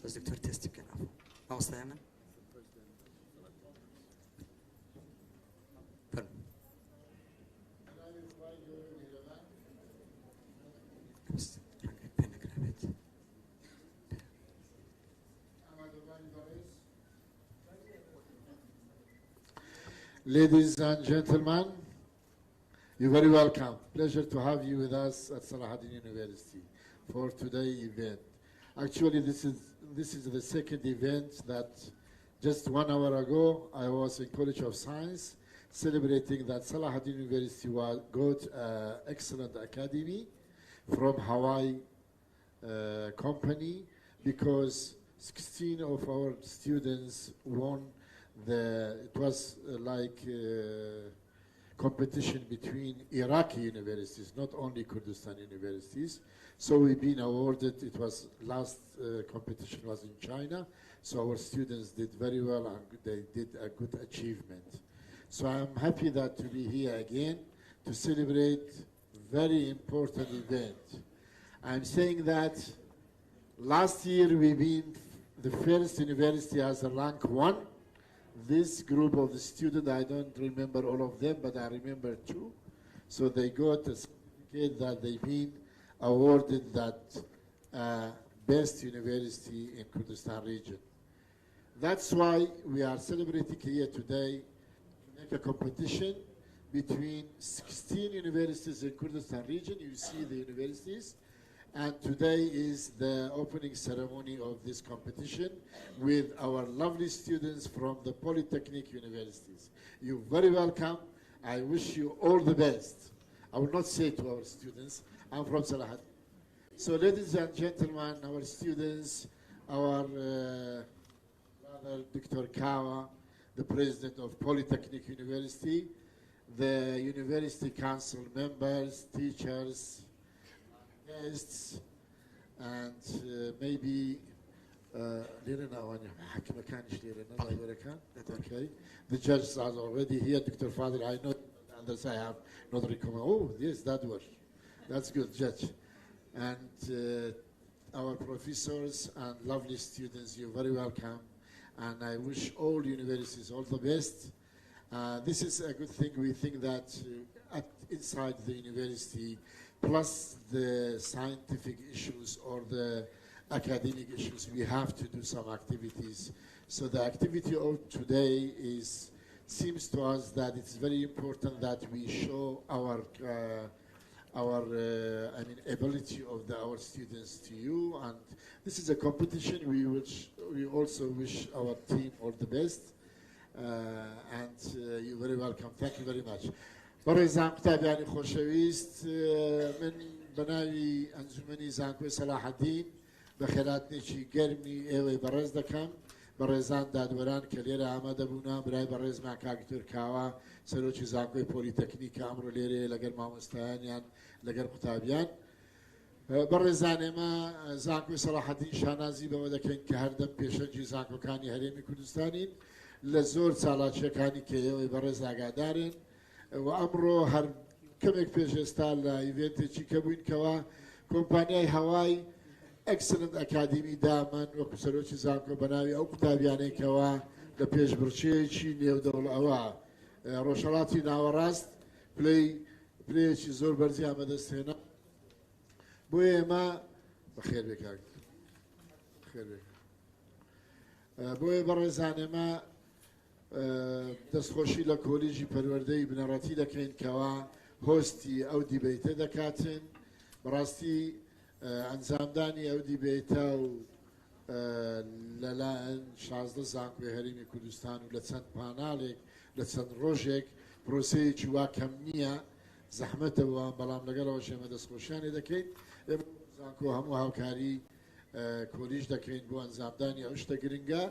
بەس دکتۆر تێستی بکەن ئەو مامۆستای من ڕەنگە پێ نەکرابێت. Ladies and gentlemen, you're very welcome. Pleasure to have you with us at Salahaddin University for today's event. Actually, this is the second event that just 1 hour ago I was in College of Science celebrating that Salahaddin University got excellent academy from Hawaii company because 16 of our students won it was like competition between Iraqi universities, not only Kurdistan universities. So we've been awarded, it was last competition was in China, so our students did very well and they did a good achievement. So I'm happy that to be here again to celebrate very important event. I'm saying that last year we've been the first university as a rank 1. This group of the students, I don't remember all of them, but I remember 2. So they got a certificate that they've been awarded that best university in Kurdistan region. That's why we are celebrating here today to make a competition between 16 universities in Kurdistan region. You see the universities. And today is the opening ceremony of this competition with our lovely students from the Polytechnic universities. You're very welcome. I wish you all the best. I will not say to our students, I'm from Salahaddin. So ladies and gentlemen, our students, our brother Dr. Kawa, the president of Polytechnic University, the university council members, teachers, guests, and maybe okay. The judges are already here. Dr. Fadil, I know others I have not recommend. Oh, yes, that was. That's good, Judge. And our professors and lovely students, you're very welcome. And I wish all universities all the best. This is a good thing. We think that inside the university, plus the scientific issues or the academic issues, we have to do some activities. So the activity of today seems to us that it's very important that we show our ability of our students to you. And this is a competition. We also wish our team all the best. And you're very welcome. Thank you very much. بەڕێزان قوتابیانی خۆشەویست، من بەناوی ئەنجومەنی زانکۆی سەلاحەدین بە خێراتنێکی گەرمی ئێوەی بەڕێز دەکەم بە ڕێزان دادوەران کە لێرە ئامادەبوونا برای بەڕێزمان کاکتۆر کاوە سەرۆکی زانکۆی پۆلیتەکنیکە ئەمڕۆ لێرەیە لەگەڵ مامۆستایانیان لەگەڵ قوتابیان. بەڕێزان ئێمە زانکۆی سەلاحەدین شانازی بەوە دەکەین کە هەردەم پێشەنجی زانکۆکانی هەرێمی کوردستانین لە زۆر چالاکیەکانی کە ئێوەی بەڕێز ئاگادارن. و ئەمڕۆ هەر کەمێک پێشێستا لە ئیڤێنتێکی کە بووینکەوە کۆمپانیای هەوای ئەکسلنت ئەکادیمی دامان وەکو سەرۆکی زانکۆ بەناوی ئەو قوتابیانێکەوە لە پێشبڕکێکی نێودەوڵەوە ڕۆژهەڵاتی ناوەڕاست پلەیەکی زۆر بەرزیان بەدەستهێنا بۆ ئێمە بەخێر بێکاک بۆیە بەڕێزان ئێمە دەستخۆشی لە کۆلیژی پەروەردەی بنەڕەتی دەکەین کەوا هۆستی ئەو دیبەیتە دەکاتن. بەڕاستی ئەنجامدانی ئەو دیبەیتە و لەلایەن 16 زانکۆی هەرێمی کوردستان و لە چەند پاناڵێک لە چەند ڕۆژێک پرۆسەیەکی وا کەم نییە، زەحمەتەوە، بەڵام لەگەڵەوە ئێمە دەستخۆشیانی دەکەین. زانکۆ هەموو هاوکاری کۆلیژ دەکەین بۆ ئەنجامدانی ئەو شتە گرنگە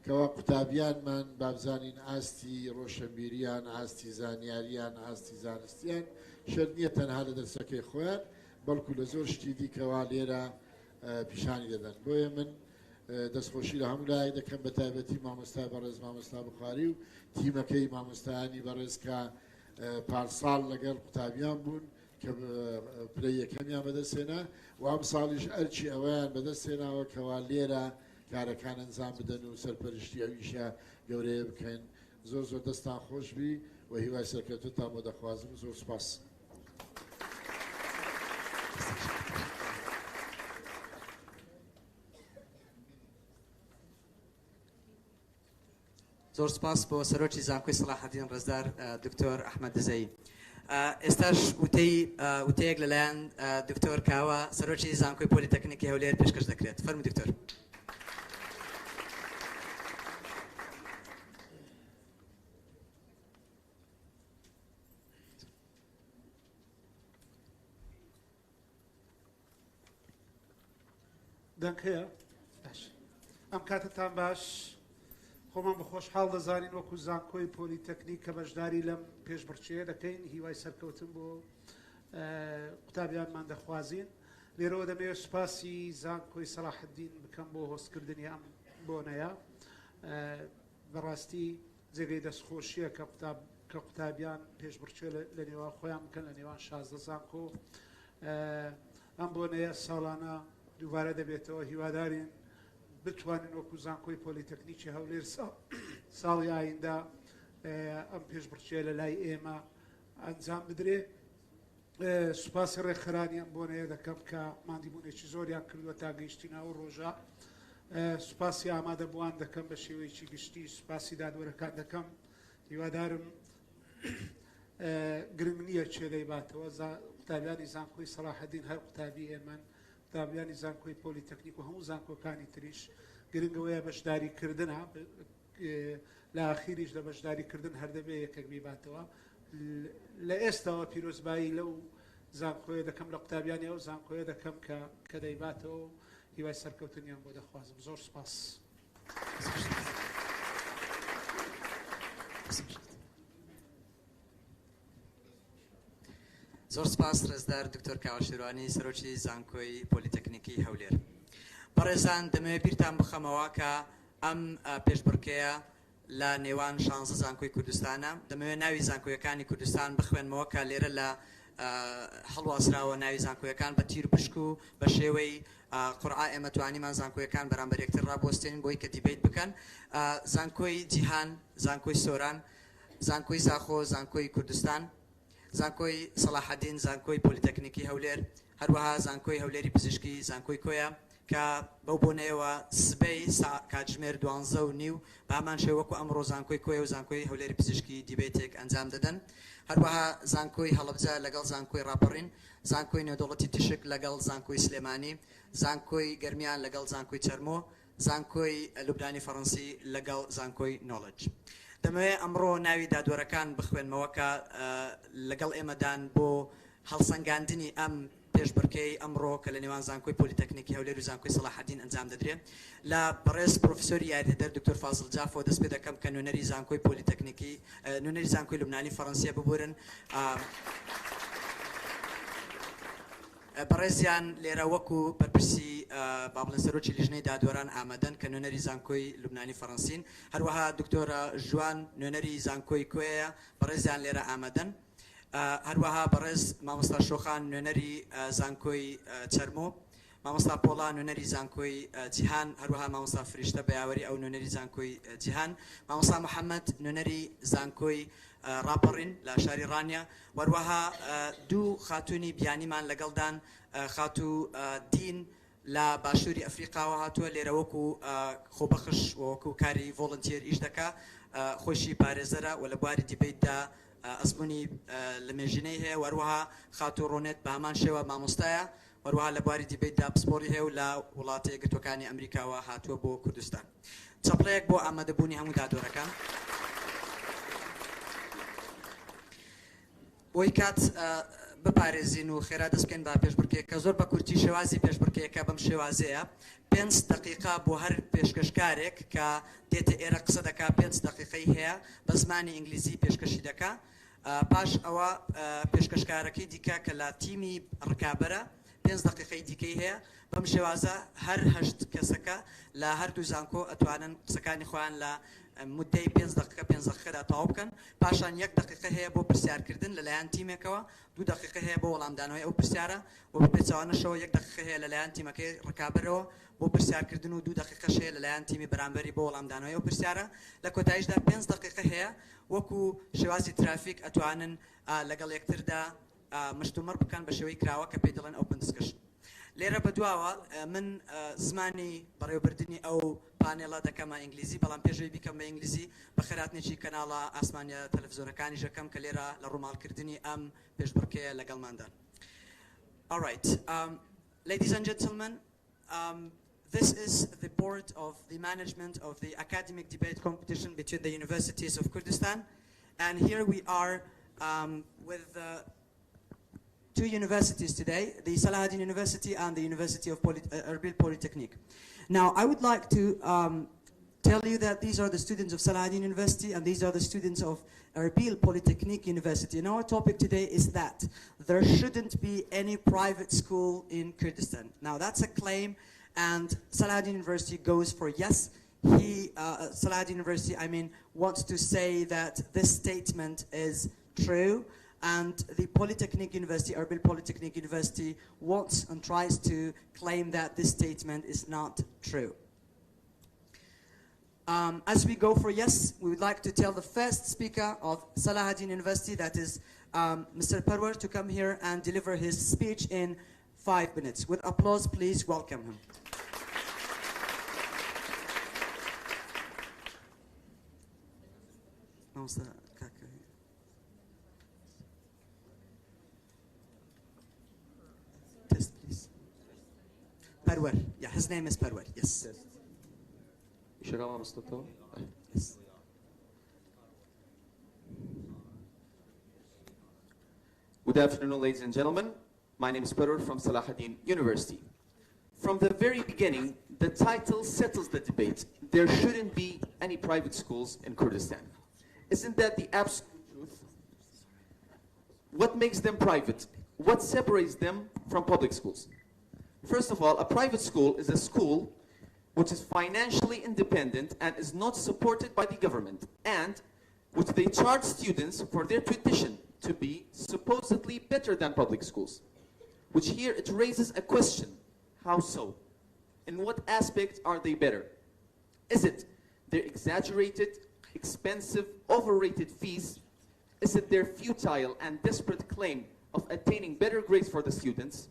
کەوا قوتابیانمان بابزانین ئاستی ڕۆشنبیریان، ئاستی زانیاریان، ئاستی زانستیان شەرت نییە تەنها لە دەرسەکەی خۆیان، بەڵکو لە زۆر شتی دیکەوا لێرە پیشانی دەدەن. بۆیە من دەستخۆشی لە هەموو لای دەکەم بە تایبەتی مامۆستا بەڕێز مامۆستا بخاری و تیمەکەی مامۆستایانی بەڕێز کە پارساڵ لەگەڵ قوتابیان بوون کە پلەی یەکەمیان بەدەستێنا و ئەم ساڵیش ئەرچی ئەوەیان بەدەستێناوە کەوا لێرە کارەکان ئەنجام بدەن و سەرپەرشتی ئەویشە گەورەیە بکەن. زۆر زۆر دەستان خۆش بی و هیوای سەرکەوتوتان بۆ دەخوازم. زۆر سپاس. زۆر سپاس بۆ سەرۆکی زانکۆی سەلاحەدین ڕێزدار دکتۆر ئەحمەد دزەی. ئێستاش وتەیەک لەلایەن دکتۆر کاوە سەرۆکی زانکۆی پۆلیتەکنیکی هەولێر پێشکەش دەکرێت. فەرمووی دکتۆر. دەنگەیە باش ئەم کاتتان باش. خۆمان بەخۆشحاڵ دەزانین وەکو زانکۆی پۆلیتەکنیک کە بەشداری لەم پێشبڕکێیە دەکەین، هیوای سەرکەوتن بۆ قوتابیانمان دەخوازین. لێرەوە دەمەوێت سوپاسی زانکۆی سەلاحەدین بکەم بۆ هۆستکردنی ئەم بۆنەیە. بەڕاستی جێگەی دەستخۆشیە کە قوتابیان پێشبڕکێ لە نێوان خۆیان بکەن لە نێوان 16 زانکۆ. ئەم بۆنەیە ساڵانە دووبارە دەبێتەوە. هیوادارین بتوانین وەکو زانکۆی پۆلیتەکنیکی هەولێر ساڵی ئایندا ئەم پێشبڕکێ لە لای ئێمە ئەنجام بدرێ. سوپاسی ڕێکخەرانی ئەم بۆنەیە دەکەم کە ماندیبوونێکی زۆریان کردووە تا گەیشتی ناو ڕۆژە. سوپاسی ئامادەبووان دەکەم بە شێوەیەکی گشتی. سوپاسی دادوەرەکان دەکەم. هیوادارم گرنگ نییە چێ دەیباتەوە. قوتابیانی زانکۆی سەلاحەدین هەر قوتابی ئێمەن، قوتابیانی زانکۆی پۆلیتەکنیک و هەموو زانکۆکانی تریش گرنگەوەیە بەشداریکردنە. لە ئاخیریش لە بەشداریکردن هەردەبێ یەکێک بیباتەوە. لە ئێستاوە پیرۆزبایی لەو زانکۆیە دەکەم، لە قوتابیانی ئەو زانکۆیە دەکەم کە دەیباتەوە و هیوای سەرکەوتنیان بۆ دەخوازم. زۆر سپاس. زۆر سپاس ڕێزدار دکتۆر کاوەشیروانی سەرۆکی زانکۆی پۆلیتەکنیکی هەولێر. بەڕێزان دەمەوێت بیرتان بخەمەوە کە ئەم پێشبڕکێیە لە نێوان 16 زانکۆی کوردستانە. دەمەوێت ناوی زانکۆیەکانی کوردستان بخوێنمەوە کە لێرە لە هەڵواسراوە ناوی زانکۆیەکان بە تیر بشک و بە شێوەی قورعا ئێمە توانیمان زانکۆیەکان بەرامبەر یەکتر ڕابوەستێنین بۆی کە دیبەیت بکەن. زانکۆی جیهان، زانکۆی سۆران، زانکۆی زاخۆ، زانکۆی کوردستان، زانکۆی سەلاحەدین، زانکۆی پۆلیتەکنیکی هەولێر، هەروەها زانکۆی هەولێری پزیشکی، زانکۆی کۆیە کە بەو بۆنەیەوە سبەی کاتژمێر 12:30 بە هەمان شێوە وەکو ئەمڕۆ زانکۆی کۆیە و زانکۆی هەولێری پزیشکی دیبەیتێک ئەنجام دەدەن. هەروەها زانکۆی هەڵەبجە لەگەڵ زانکۆی ڕاپەڕین، زانکۆی نێودەوڵەتی تشک لەگەڵ زانکۆی سلێمانی، زانکۆی گەرمیان لەگەڵ زانکۆی چەرمۆ، زانکۆی لوبنانی فەڕەنسی لەگەڵ زانکۆی نۆڵج. دەمەوێت ئەمڕۆ ناوی دادوەرەکان بخوێنمەوە کە لەگەڵ ئێمەدان بۆ هەڵسەنگاندنی ئەم پێشبڕکێی ئەمڕۆ کە لە نێوان زانکۆی پۆلیتەکنیکی هەولێر و زانکۆی سەلاحەدین ئەنجام دەدرێت. لە بەڕێز پرۆفیسۆری یاریدەر دکتۆر فازڵ جافۆ دەست پێ دەکەم کە نوێنەری زانکۆی پۆلیتەکنیکی نوێنەری زانکۆی لوبنانی فەڕەنسیە ببورن. بەڕێزیان لێرە وەکو بەرپرسی بابڵێن سەرۆکی لیژنەی دادوەران ئامادەن کە نوێنەری زانکۆی لوبنانی فەڕەنسین، هەروەها دکتۆرە ژوان نوێنەری زانکۆی کۆیە بەڕێزیان لێرە ئامادەن، هەروەها بەڕێز مامۆستا شۆخان نوێنەری زانکۆی چەرمۆ، مامۆستا پۆڵا نوێنەری زانکۆی جیهان، هەروەها مامۆستا فریشتە بەیاوەری ئەو نوێنەری زانکۆی جیهان، مامۆستا محەممەد نوێنەری زانکۆی ڕاپەڕین لە شاری ڕانیا، وەروەها دوو خاتوونی بیانیمان لەگەڵدان، خاتوو دین لە باشووری ئەفریقاوە هاتووە لێرە وەکو خۆبەخش وەکو کاری ڤۆڵنتێر ئیش دەکا، خۆشی پارێزەرە و لە بواری دیبەیتدا ئەزمموی لە مێژینەی هەیە، وەروەها خاتوو ڕۆنێت بە هەمان شێوە مامۆستایە، وەروەها لە بواری دیبەیتدا پسپۆری هەیە و لە وڵاتە یەکگرتوەکانی ئەمریکاوە هاتووە بۆ کوردستان. چەپڵەیەک بۆ ئامادەبوونی هەموو دادوەرەکان. بۆی کات بپارێزین و خێرا دەست بکەین بە پێشبرکێکە. زۆر بە کورتی شێوازی پێشبرکێکە بەم شێوازەیە 5 دقیقا بۆ هەر پێشکەشکارێک کە دێتە ئێرە قسە دەکا 5 دقیقەی هەیە بە زمانی ئینگلیزی پێشکەشی دەکا. پاش ئەوە پێشکەشکارەکەی دیکە کە لە تیمی ڕکابەرە 5 دقیقەی دیکەی هەیە. بەم شێوازە هەر 8 کەسەکە لە هەردوو زانکۆ ئەتوانن قسەکانی خۆیان لە مدەی 5 دقیقەدا تەواو بکەن پاشان 1 دقیقە هەیە بۆ پرسیارکردن لەلایەن تیمێکەوە 2 دقیقە هەیە بۆ وەڵامدانەوەی ئەو پرسیارە و بپێچەوانەشەوە 1 دقیقە هەیە لەلایەن تیمەکەی ڕکابەرەوە بۆ پرسیارکردن و 2 دقیقەش هەیە لەلایەن تیمی بەرامبەری بۆ وەڵامدانەوەی ئەو پرسیارە لە کۆتاییشدا 5 دقیقە هەیە وەکو شێوازی ترافیک ئەتوانن لەگەڵ یەکتردا مشتومڕ بکەن بە شێوەی کراوە کە پێی دەڵێن ئۆپن دیسکشن لێرە بەدواوە من زمانی بەڕێوەبردننی ئەو پانێڵە دەکەمە ئینگلیزی بەڵام پێشەوەی بیکەم بە ئینگلیزی بە خێراتنێکی کەناڵە ئاسمانیە تەلەڤیزۆنەکانی ژەکەم کە لێرە لە ڕووماڵکردنی ئەم پێشبڕکێیە لەگەڵماندان. All right, ladies and gentlemen, this is the board of the management of the academic debate competition between the universities of Kurdistan, and here we are with two universities today, the Salahaddin University and the University of Erbil Polytechnic. Now, I would like to tell you that these are the students of Salahaddin University and these are the students of Erbil Polytechnic University. And our topic today is that there shouldn't be any private school in Kurdistan. Now, that's a claim, and Salahaddin University goes for yes. Salahaddin University, wants to say that this statement is true. And the Polytechnic University, Erbil Polytechnic University, wants and tries to claim that this statement is not true. As we go for yes, we would like to tell the first speaker of Salahaddin University, that is Mr. Parwar, to come here and deliver his speech in 5 minutes. With applause, please welcome him. Test, please. Parwar. Yeah, his name is Parwar. Yes. Yes. Good afternoon, ladies and gentlemen. My name is Parwar from Salahaddin University. From the very beginning, the title settles the debate. There shouldn't be any private schools in Kurdistan. Isn't that the absolute truth? What makes them private? What separates them from public schools? First of all, a private school is a school which is financially independent and is not supported by the government, and which they charge students for their tuition to be supposedly better than public schools. Which here it raises a question. How so? In what aspect are they better? Is it their exaggerated, expensive, overrated fees? Is it their futile and desperate claim of attaining better grades for the students?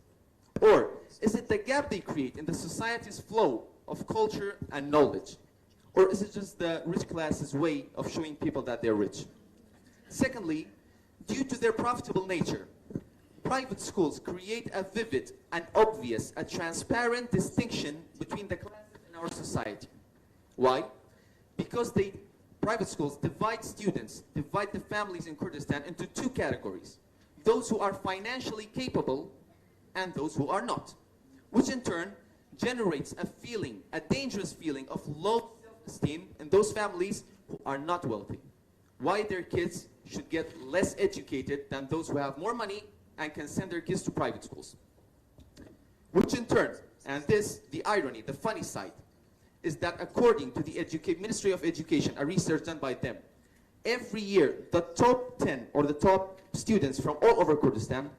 Or is it the gap they create in the society's flow of culture and knowledge? Or is it just the rich class's way of showing people that they're rich? Secondly, due to their profitable nature, private schools create a vivid and obvious, a transparent distinction between the classes in our society. Why? Because private schools divide students, divide the families in Kurdistan into two categories. Those who are financially capable and those who are not, which in turn generates a feeling, a dangerous feeling of low self-esteem in those families who are not wealthy. Why their kids should get less educated than those who have more money and can send their kids to private schools. Which in turn, and this, the irony, the funny side, is that according to the Ministry of Education, a research done by them, every year the top 10 or the top students from all over Kurdistan,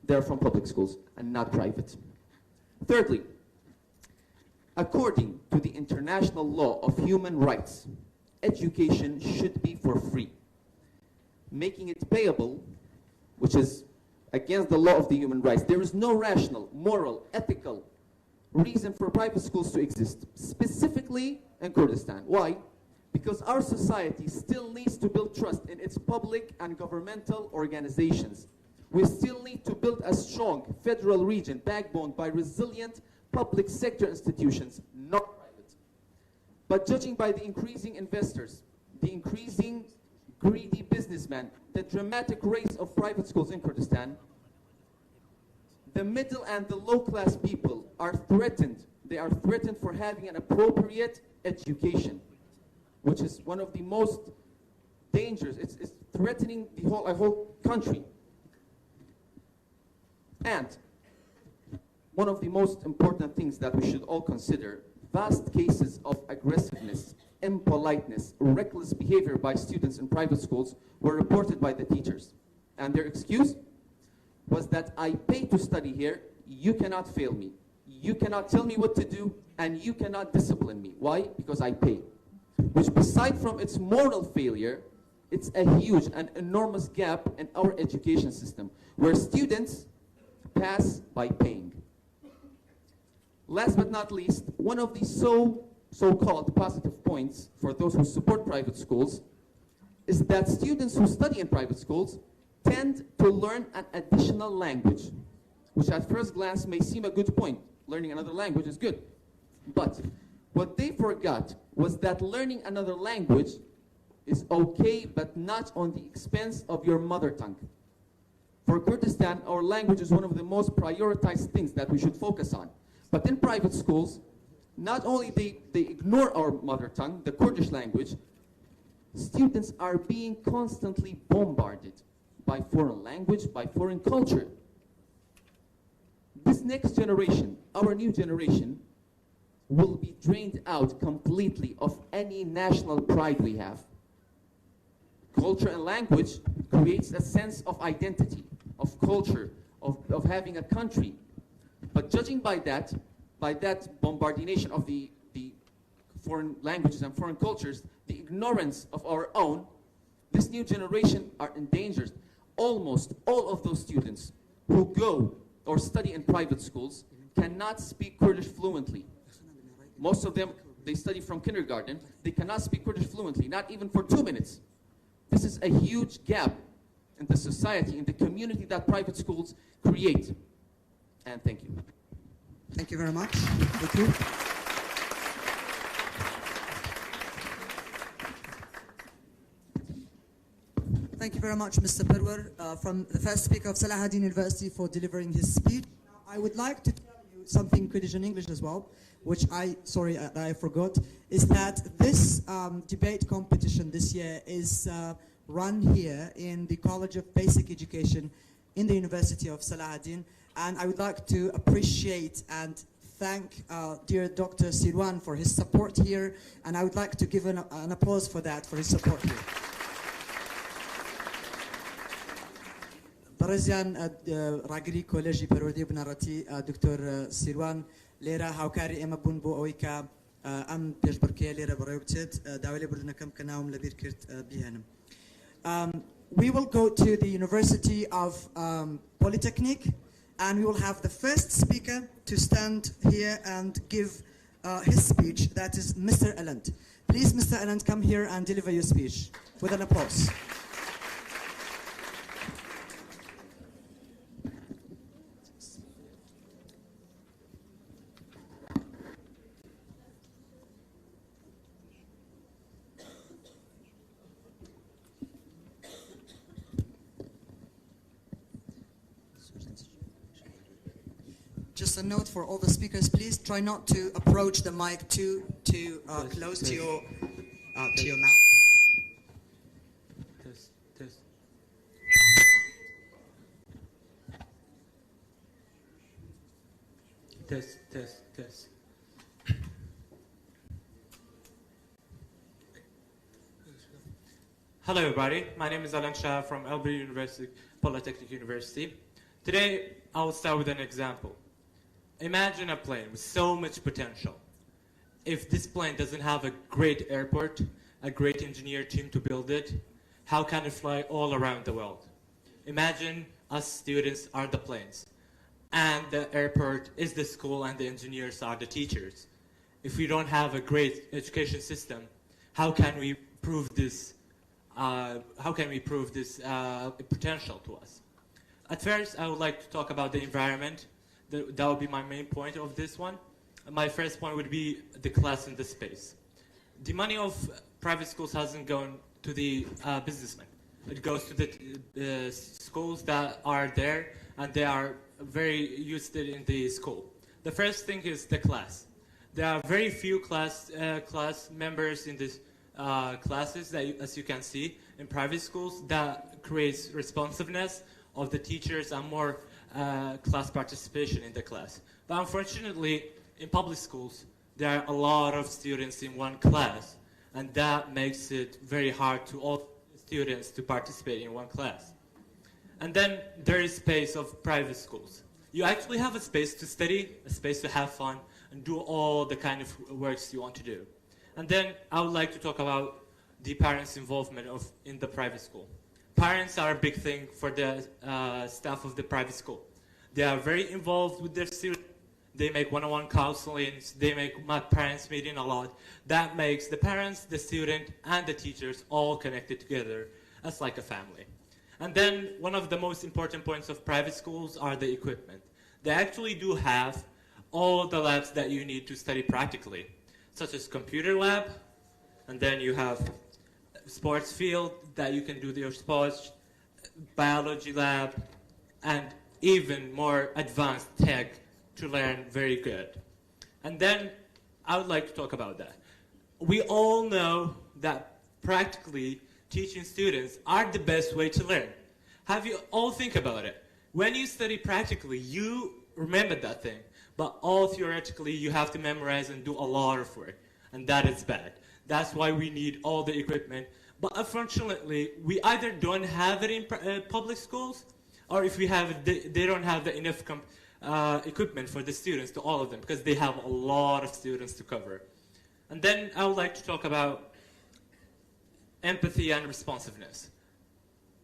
they're from public schools and not private. Thirdly, according to the international law of human rights, education should be for free. Making it payable, which is against the law of the human rights, there is no rational, moral, ethical reason for private schools to exist, specifically in Kurdistan. Why? Because our society still needs to build trust in its public and governmental organizations. We still need to build a strong federal region backboned by resilient public sector institutions, not private. But judging by the increasing investors, the increasing greedy businessmen, the dramatic rise of private schools in Kurdistan, the middle and the low-class people are threatened. They are threatened for having an appropriate education, which is one of the most dangerous. It's threatening the whole country. And one of the most important things that we should all consider, vast cases of aggressiveness impoliteness, reckless behavior by students in private schools were reported by the teachers. And their excuse was that I pay to study here, you cannot fail me. You cannot tell me what to do, and you cannot discipline me. Why? Because I pay. Which, beside from its moral failure, it's a huge and enormous gap in our education system, where students pass by paying. Last but not least, one of the so-called positive points for those who support private schools is that students who study in private schools tend to learn an additional language, which at first glance may seem a good point. Learning another language is good. But what they forgot was that learning another language is okay, but not on the expense of your mother tongue. For Kurdistan, our language is one of the most prioritized things that we should focus on. But in private schools, not only they ignore our mother tongue, the Kurdish language, students are being constantly bombarded by foreign language, by foreign culture. This next generation, our new generation, will be drained out completely of any national pride we have. Culture and language creates a sense of identity, of culture, of having a country. But judging by that bombardation of the foreign languages and foreign cultures, the ignorance of our own, this new generation are endangered. Almost all of those students who go or study in private schools cannot speak Kurdish fluently. Most of them, they study from kindergarten. They cannot speak Kurdish fluently, not even for 2 minutes. This is a huge gap in the society, in the community that private schools create. And thank you. Thank you very much. Thank you. Thank you very much, Mr. Perwer, from the first speaker of Salahaddin University for delivering his speech. Now, I would like to tell you something Kurdish and English as well, which I forgot, is that this debate competition this year is run here in the College of Basic Education in the University of Salahaddin. And I would like to appreciate and thank dear Dr. Sirwan for his support here. And I would like to give an applause for that, for his support here. برزيان راگری کۆلێژی پەروەردەی بنەڕەتی دکتۆر سیروان لێرە هاوکاری ئێمە بوون بۆ ئەوەی کە ئەم پێشبڕکێیە لێرە بەڕێوە بچێت داوای لێبوردنەکەم کە ناوم لەبیر کرد بیهێنم. We will go to the University of Polytechnic, and we will have the first speaker to stand here and give his speech. That is Mr. Elend. Please, Mr. Elend, come here and deliver your speech with an applause. Just a note for all the speakers, please try not to approach the mic too close to your mouth. Test. Hello everybody, my name is Alan Shah from Erbil Polytechnic University. Today I will start with an example. Imagine a plane with so much potential. If this plane doesn't have a great airport, a great engineer team to build it, how can it fly all around the world? Imagine us students are the planes, and the airport is the school, and the engineers are the teachers. If we don't have a great education system, how can we prove this? Potential to us? At first, I would like to talk about the environment. That would be my main point of this one. My first point would be the class and the space. The money of private schools hasn't gone to the businessmen. It goes to the schools that are there, and they are very used to it in the school. The first thing is the class. There are very few class members in these classes, that, as you can see, in private schools, that creates responsiveness of the teachers and more class participation in the class. But unfortunately, in public schools, there are a lot of students in one class, and that makes it very hard to all students to participate in one class. And then there is space of private schools. You actually have a space to study, a space to have fun, and do all the kind of works you want to do. And then I would like to talk about the parents' involvement in the private school. Parents are a big thing for the staff of the private school. They are very involved with their students. They make one-on-one counselings. They make my parents meeting a lot. That makes the parents, the student, and the teachers all connected together as like a family. And then one of the most important points of private schools are the equipment. They actually do have all the labs that you need to study practically, such as computer lab, and then you have sports field that you can do your sports, biology lab, and even more advanced tech to learn very good. And then I would like to talk about that. We all know that practically teaching students are the best way to learn. Have you all think about it? When you study practically, you remember that thing, but all theoretically you have to memorize and do a lot of work, and that is bad. That's why we need all the equipment. But unfortunately, we either don't have it in public schools, or if we have it, they don't have the enough equipment for the students, to all of them, because they have a lot of students to cover. And then I would like to talk about empathy and responsiveness.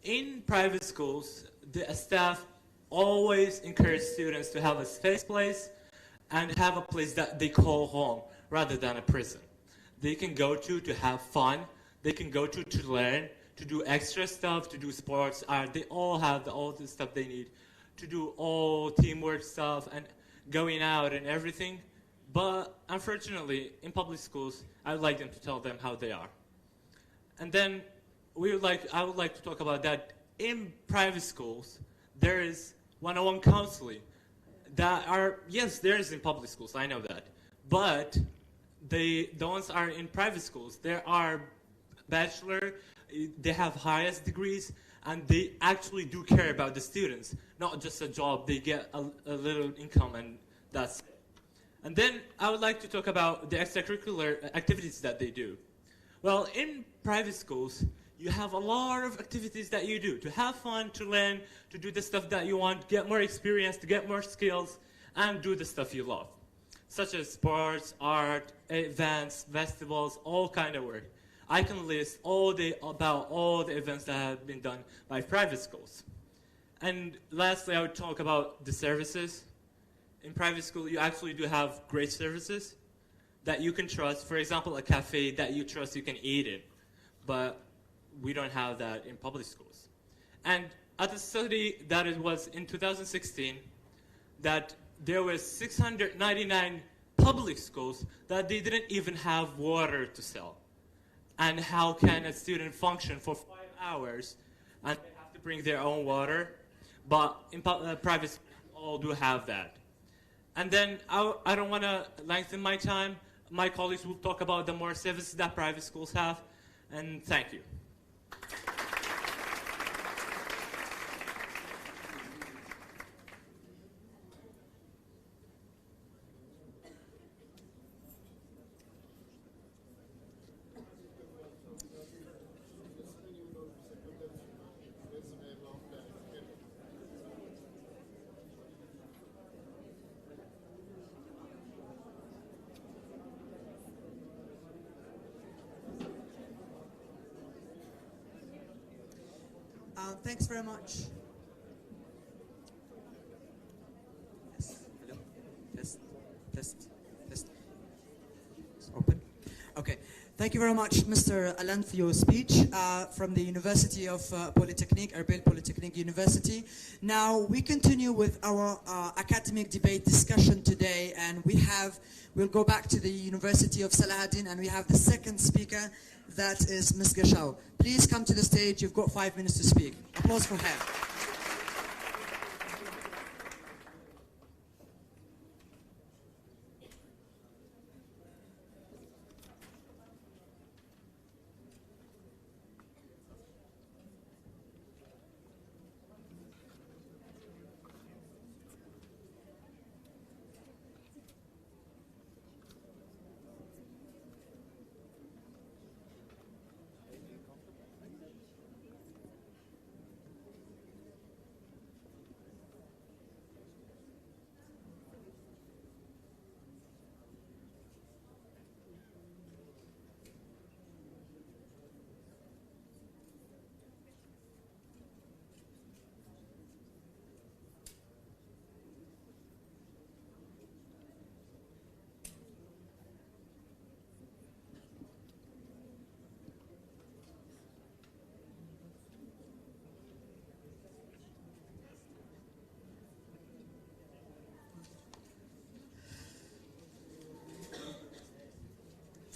In private schools, the staff always encourage students to have a safe place and have a place that they call home rather than a prison. They can go to have fun. They can go to learn, to do extra stuff, to do sports. They all have all the stuff they need to do all teamwork stuff and going out and everything. But unfortunately, in public schools, I would like them to tell them how they are. And then I would like to talk about that in private schools, there is one-on-one counseling that are, yes, there is in public schools, I know that. But the ones are in private schools, there are bachelor, they have highest degrees, and they actually do care about the students, not just a job. They get a little income, and that's it. And then I would like to talk about the extracurricular activities that they do. Well, in private schools, you have a lot of activities that you do to have fun, to learn, to do the stuff that you want, get more experience, to get more skills, and do the stuff you love, such as sports, art, events, festivals, all kind of work. I can list about all the events that have been done by private schools. And lastly, I would talk about the services. In private school, you actually do have great services that you can trust. For example, a cafe that you trust you can eat in. But we don't have that in public schools. And at a study that it was in 2016, that there was 699 public schools that they didn't even have water to sell. And how can a student function for 5 hours and they have to bring their own water? But in private schools, all do have that. And then I don't want to lengthen my time. My colleagues will talk about the more services that private schools have. And thank you. Thanks very much. Yes. Hello. Test. It's open. Okay. Thank you very much, Mr. Alan, for your speech from the University of Polytechnic, Erbil Polytechnic University. Now we continue with our academic debate discussion today, and we'll go back to the University of Salahaddin, and we have the second speaker, that is Ms. Gashau. Please come to the stage. You've got 5 minutes to speak. Applause for her.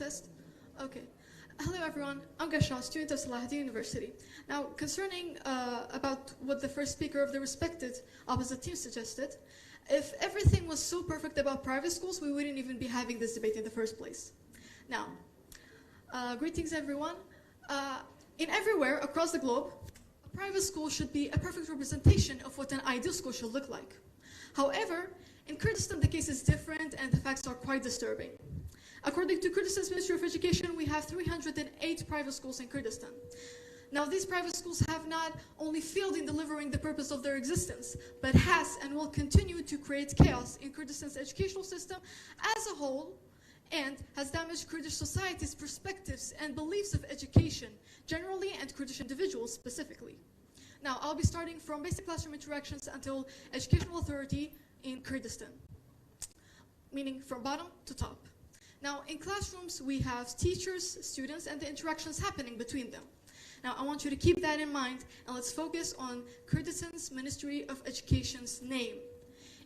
test. Okay. Hello everyone, I'm Gasha, student of Salahaddin University. Now, concerning about what the first speaker of the respected opposite team suggested, if everything was so perfect about private schools, we wouldn't even be having this debate in the first place. Now, greetings everyone. In everywhere across the globe, a private school should be a perfect representation of what an ideal school should look like. However, in Kurdistan the case is different and the facts are quite disturbing. According to Kurdistan's Ministry of Education, we have 308 private schools in Kurdistan. Now, these private schools have not only failed in delivering the purpose of their existence, but has and will continue to create chaos in Kurdistan's educational system as a whole, and has damaged Kurdish society's perspectives and beliefs of education, generally, and Kurdish individuals specifically. Now, I'll be starting from basic classroom interactions until educational authority in Kurdistan, meaning from bottom to top. Now, in classrooms, we have teachers, students, and the interactions happening between them. Now, I want you to keep that in mind, and let's focus on Kurdistan's Ministry of Education's name.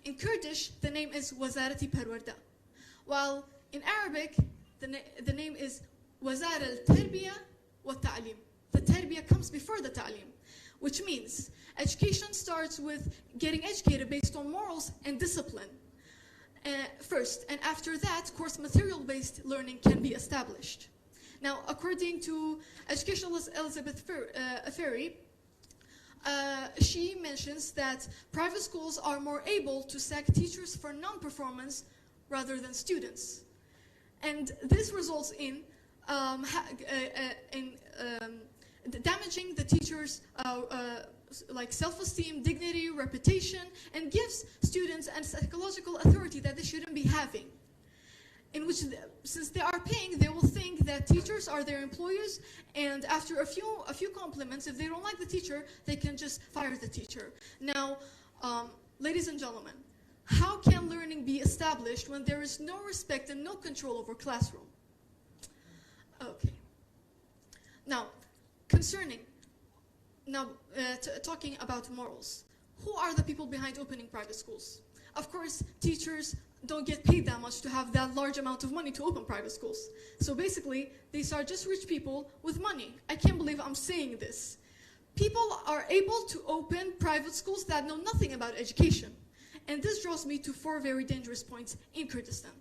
In Kurdish, the name is Wazarati Perwarda, while in Arabic, the name is Wazar al-Tarbiya wa Ta'lim. The Tarbiya comes before the Ta'lim, which means education starts with getting educated based on morals and discipline. First, and after that, course material-based learning can be established. Now, according to educationalist Elizabeth Ferry, she mentions that private schools are more able to sack teachers for non-performance rather than students. And this results in damaging the teachers' like self-esteem, dignity, reputation, and gives students a psychological authority that they shouldn't be having. In which, since they are paying, they will think that teachers are their employers, and after a few compliments, if they don't like the teacher, they can just fire the teacher. Now, ladies and gentlemen, how can learning be established when there is no respect and no control over classroom? Okay. Now, talking about morals. Who are the people behind opening private schools? Of course, teachers don't get paid that much to have that large amount of money to open private schools. So basically, these are just rich people with money. I can't believe I'm saying this. People are able to open private schools that know nothing about education. And this draws me to 4 very dangerous points in Kurdistan.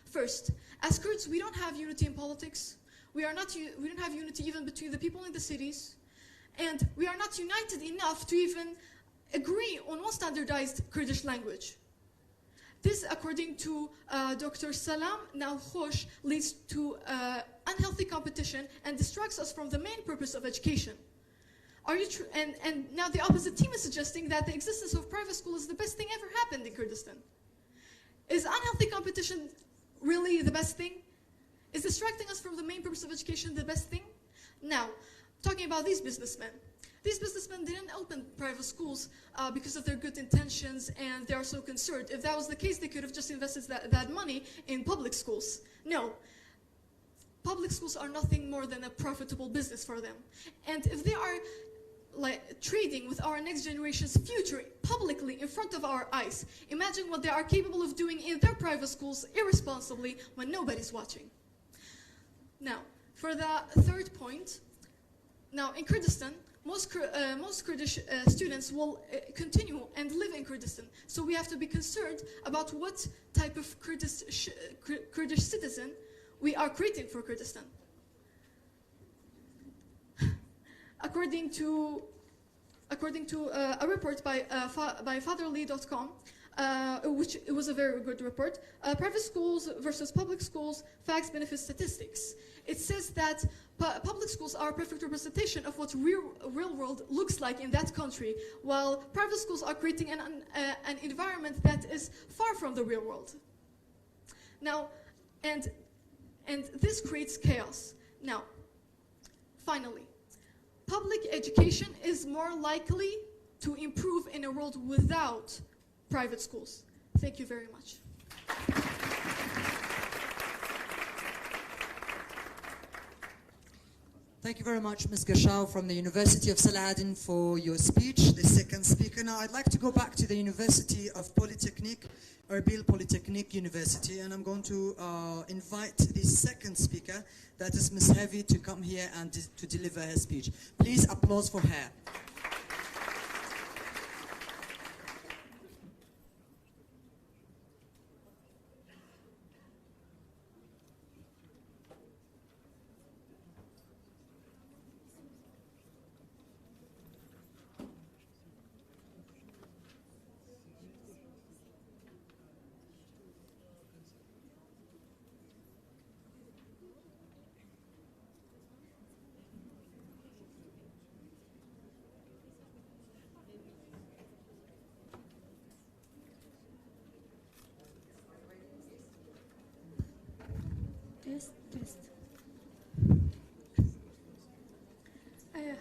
First, as Kurds, we don't have unity in politics. We don't have unity even between the people in the cities. And we are not united enough to even agree on one standardized Kurdish language. This, according to Dr. Salam Nalkhosh, leads to unhealthy competition and distracts us from the main purpose of education. And now the opposite team is suggesting that the existence of private school is the best thing ever happened in Kurdistan. Is unhealthy competition really the best thing? Is distracting us from the main purpose of education the best thing? Now, talking about these businessmen. These businessmen didn't open private schools because of their good intentions and they are so concerned. If that was the case, they could have just invested that money in public schools. No. Public schools are nothing more than a profitable business for them. And if they are like trading with our next generation's future publicly in front of our eyes, imagine what they are capable of doing in their private schools irresponsibly when nobody's watching. Now, for the third point, now in Kurdistan, most Kurdish students will continue and live in Kurdistan. So we have to be concerned about what type of Kurdish citizen we are creating for Kurdistan. According to a report by fatherly.com, which it was a very good report, private schools versus public schools, facts, benefits, statistics. It says that public schools are a perfect representation of what real world looks like in that country, while private schools are creating an environment that is far from the real world. Now, and this creates chaos. Now, finally, public education is more likely to improve in a world without private schools. Thank you very much. Thank you very much, Ms. Gashau from the University of Salahaddin for your speech, the second speaker. Now I'd like to go back to the University of Polytechnic, Erbil Polytechnic University, and I'm going to invite the second speaker, that is Ms. Heavy, to come here and to deliver her speech. Please applause for her.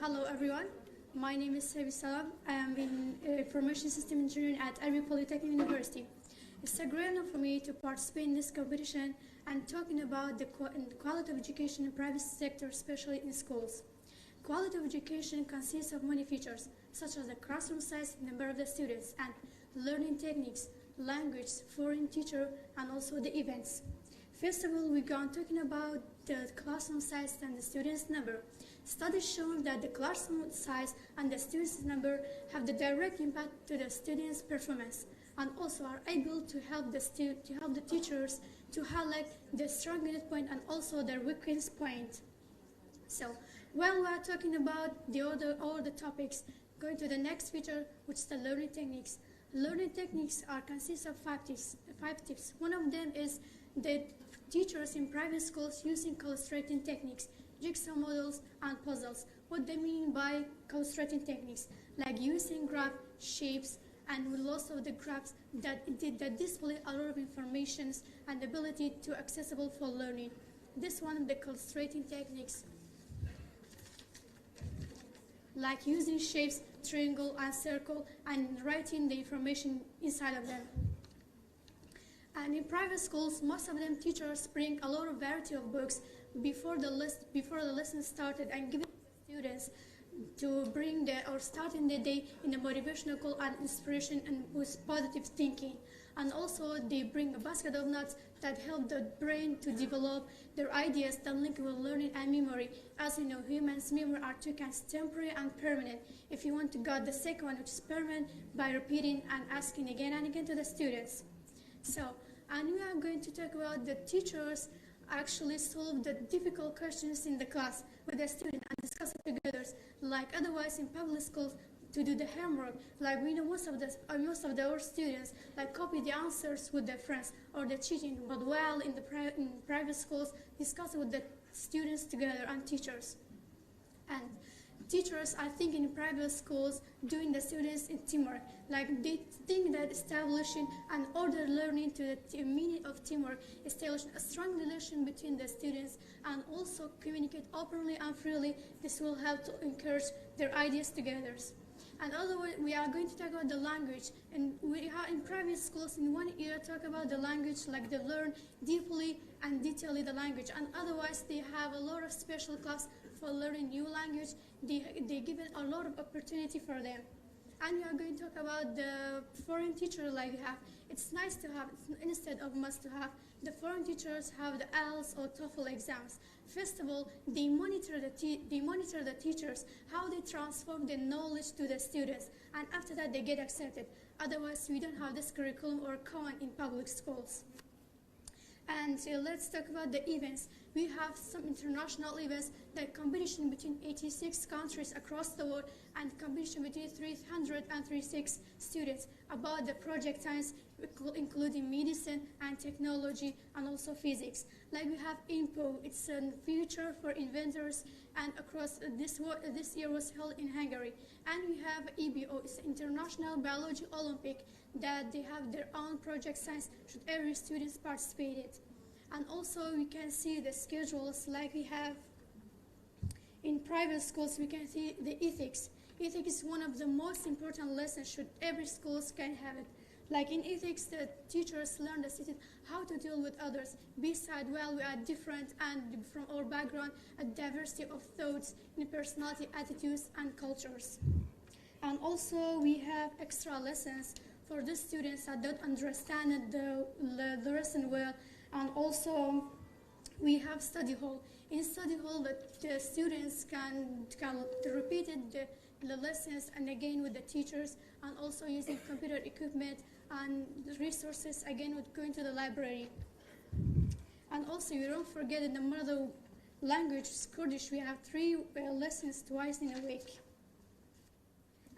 Hello everyone, my name is Sevi Salam. I am in Information System Engineering at Erbil Polytechnic University. It's a great honor for me to participate in this competition and talking about the quality of education in the private sector, especially in schools. Quality of education consists of many features, such as the classroom size, number of the students, and learning techniques, language, foreign teacher, and also the events. First of all, we go on talking about the classroom size and the students' number. Studies show that the classroom size and the students' number have the direct impact to the students' performance, and also are able to help the teachers to highlight their strongest point and also their weakest point. So, while we are talking about all the topics, going to the next feature, which is the learning techniques. Learning techniques consist of five tips. One of them is the teachers in private schools using illustrating techniques, jigsaw models, and puzzles. What they mean by illustrating techniques, like using graph shapes and lots of the graphs that display a lot of information and ability to accessible for learning. This one of the illustrating techniques, like using shapes, triangle and circle, and writing the information inside of them. And in private schools, most of them teachers bring a lot of variety of books before the lesson started and give it to the students to bring starting the day in a motivational call and inspiration and with positive thinking. And also they bring a basket of nuts that help the brain to develop their ideas that link with learning and memory. As you know, humans' memory are two kinds, temporary and permanent. If you want to get the second one, which is permanent, by repeating and asking again and again to the students. So, and we are going to talk about the teachers actually solve the difficult questions in the class with the student and discuss it together. Like otherwise in public schools, to do the homework, like we know most of our students like copy the answers with their friends or they're cheating. But while in private schools, discuss it with the students together and teachers. And teachers, I think in private schools, doing the students in teamwork. Like they think that establishing an order learning to the meaning of teamwork, establishing a strong relation between the students and also communicate openly and freely. This will help to encourage their ideas together. And otherwise, we are going to talk about the language. And we are in private schools in 1 year talk about the language, like they learn deeply and detailedly the language. And otherwise, they have a lot of special class for learning new language. They give it a lot of opportunity for them. And we are going to talk about the foreign teacher like we have. It's nice to have, instead of must to have, the foreign teachers have the IELTS or TOEFL exams. First of all, they monitor the teachers, how they transform the knowledge to the students. And after that, they get accepted. Otherwise, we don't have this curriculum or common in public schools. And let's talk about the events. We have some international events, like competition between 86 countries across the world and competition between 336 students about the project science, including medicine and technology and also physics. Like we have INPO, it's a future for inventors, and across this year was held in Hungary. And we have EBO, it's International Biology Olympic, that they have their own project science, should every student participate in. And also we can see the schedules like we have in private schools. We can see the ethics. Ethics is one of the most important lessons should every schools can have it. Like in ethics, the teachers learn the students how to deal with others. Besides, well, we are different and from our background, a diversity of thoughts, in personality, attitudes, and cultures. And also, we have extra lessons for the students that don't understand the lesson well. And also, we have study hall. In study hall, the students can repeat the lessons and again with the teachers, and also using computer equipment and resources, again with going to the library. And also, you don't forget in the mother language, Kurdish, we have 3 lessons twice in a week.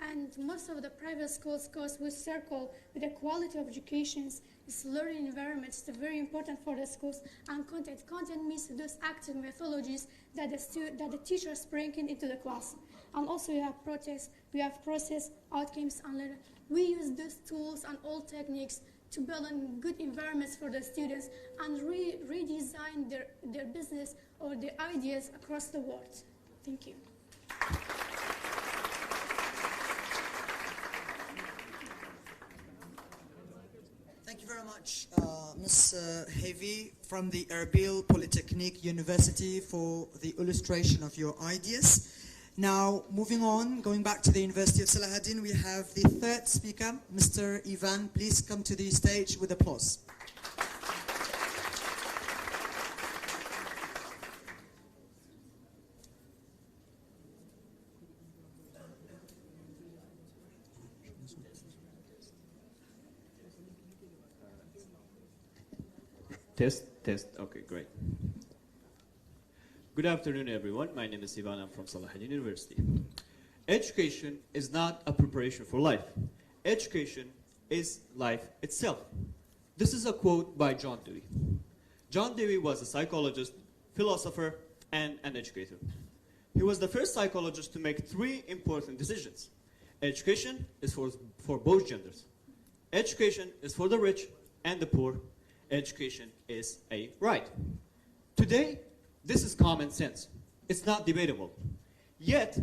And most of the private schools goes with circle with the quality of education. It's learning environments, it's very important for the schools. And content. Content means those active methodologies that the teachers bring into the class. And also we have process, outcomes, and learning. We use those tools and all techniques to build good environments for the students and redesign their business or their ideas across the world. Thank you. Thank you very much, Ms. Heavy from the Erbil Polytechnic University for the illustration of your ideas. Now, moving on, going back to the University of Salahaddin, we have the 3rd speaker, Mr. Ivan. Please come to the stage with applause. Test. Okay, great. Good afternoon, everyone. My name is Ivan. I'm from Salahaddin University. Education is not a preparation for life. Education is life itself. This is a quote by John Dewey. John Dewey was a psychologist, philosopher, and an educator. He was the first psychologist to make 3 important decisions. Education is for both genders. Education is for the rich and the poor. Education is a right. Today, this is common sense. It's not debatable. Yet,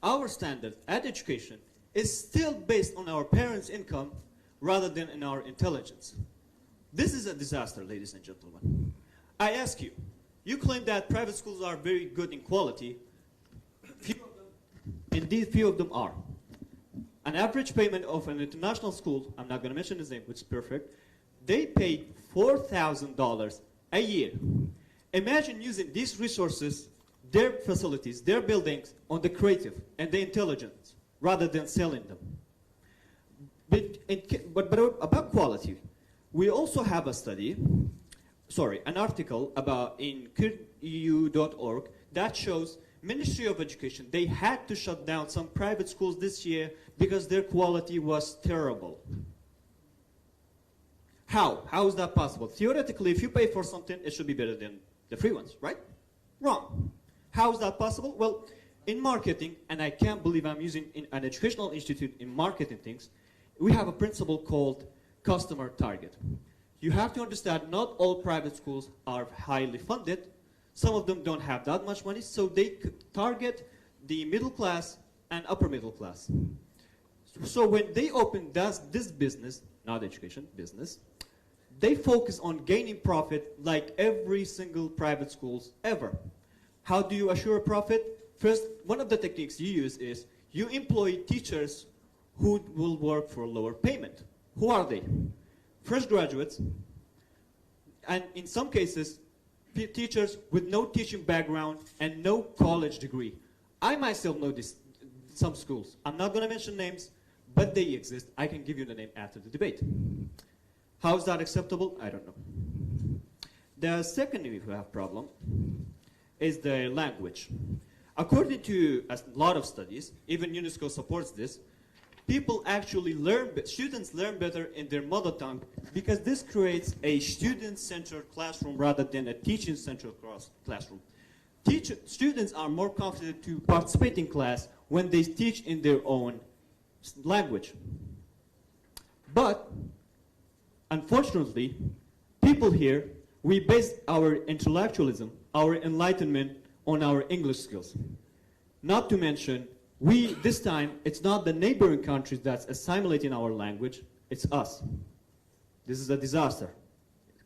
our standard at education is still based on our parents' income rather than in our intelligence. This is a disaster, ladies and gentlemen. I ask you, you claim that private schools are very good in quality. Indeed, few of them are. An average payment of an international school, I'm not going to mention his name, which is perfect, they pay $4,000 a year. Imagine using these resources, their facilities, their buildings, on the creative and the intelligence, rather than selling them. But about quality, we also have a study, an article in kurdu.org that shows Ministry of Education, they had to shut down some private schools this year because their quality was terrible. How? How is that possible? Theoretically, if you pay for something, it should be better than the free ones, right? Wrong. How is that possible? Well, in marketing, and I can't believe I'm using an educational institute in marketing things, we have a principle called customer target. You have to understand not all private schools are highly funded. Some of them don't have that much money, so they target the middle class and upper middle class. So when they open this business, not education, business, they focus on gaining profit like every single private schools ever. How do you assure profit? First, one of the techniques you use is you employ teachers who will work for lower payment. Who are they? Fresh graduates, and in some cases, teachers with no teaching background and no college degree. I myself know some schools. I'm not going to mention names, but they exist. I can give you the name after the debate. How is that acceptable? I don't know. The second if you have problem is the language. According to a lot of studies, even UNESCO supports this, students learn better in their mother tongue because this creates a student-centered classroom rather than a teaching-centered classroom. Students are more confident to participate in class when they teach in their own language. But, unfortunately, people here, we base our intellectualism, our enlightenment on our English skills. Not to mention, this time, it's not the neighboring countries that's assimilating our language, it's us. This is a disaster,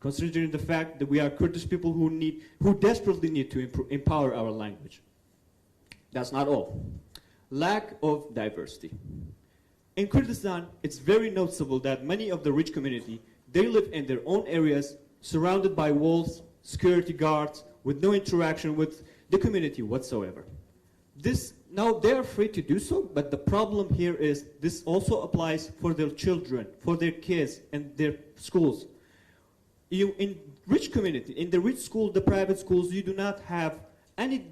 considering the fact that we are Kurdish people who desperately need to empower our language. That's not all. Lack of diversity. In Kurdistan, it's very noticeable that many of the rich community, they live in their own areas, surrounded by walls, security guards, with no interaction with the community whatsoever. Now they're free to do so, but the problem here is this also applies for their children, for their kids, and their schools. In rich community, in the rich school, the private schools, you do not have any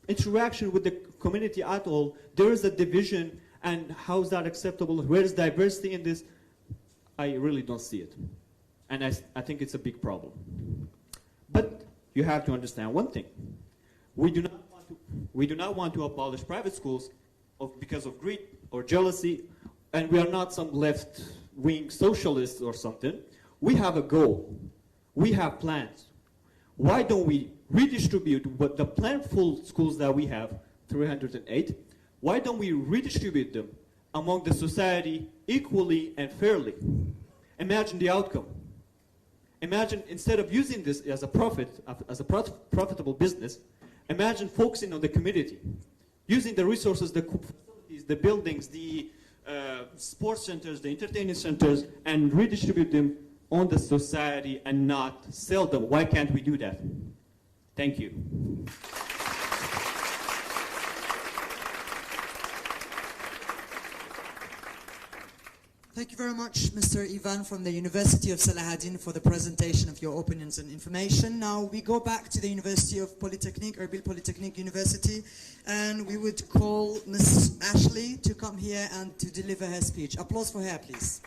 interaction with the community at all. There is a division, and how is that acceptable? Where is diversity in this? I really don't see it. And I think it's a big problem. But you have to understand one thing. We do not want to abolish private schools because of greed or jealousy, and we are not some left-wing socialists or something. We have a goal. We have plans. Why don't we redistribute what the planful schools that we have, 308, why don't we redistribute them among the society equally and fairly? Imagine the outcome. Imagine, instead of using this as a profitable business, imagine focusing on the community, using the resources, the facilities, the buildings, the sports centers, the entertainment centers, and redistribute them on the society and not sell them. Why can't we do that? Thank you. Thank you very much, Mr. Ivan from the University of Salahaddin, for the presentation of your opinions and information. Now we go back to the University of Polytechnic, Erbil Polytechnic University, and we would call Ms. Ashley to come here and to deliver her speech. Applause for her, please.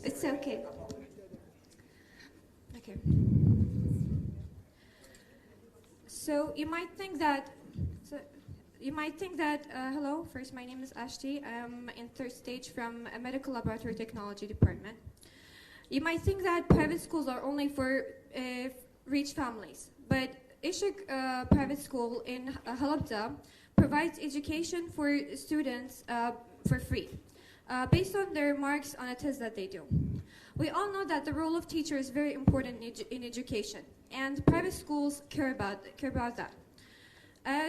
It's okay. Okay. So you might think that. Hello. First, my name is Ashti. I'm in third stage from a medical laboratory technology department. You might think that private schools are only for rich families, but Ishik private school in Halabja provides education for students for free. Based on their marks on a test that they do. We all know that the role of teacher is very important in education, and private schools care about that.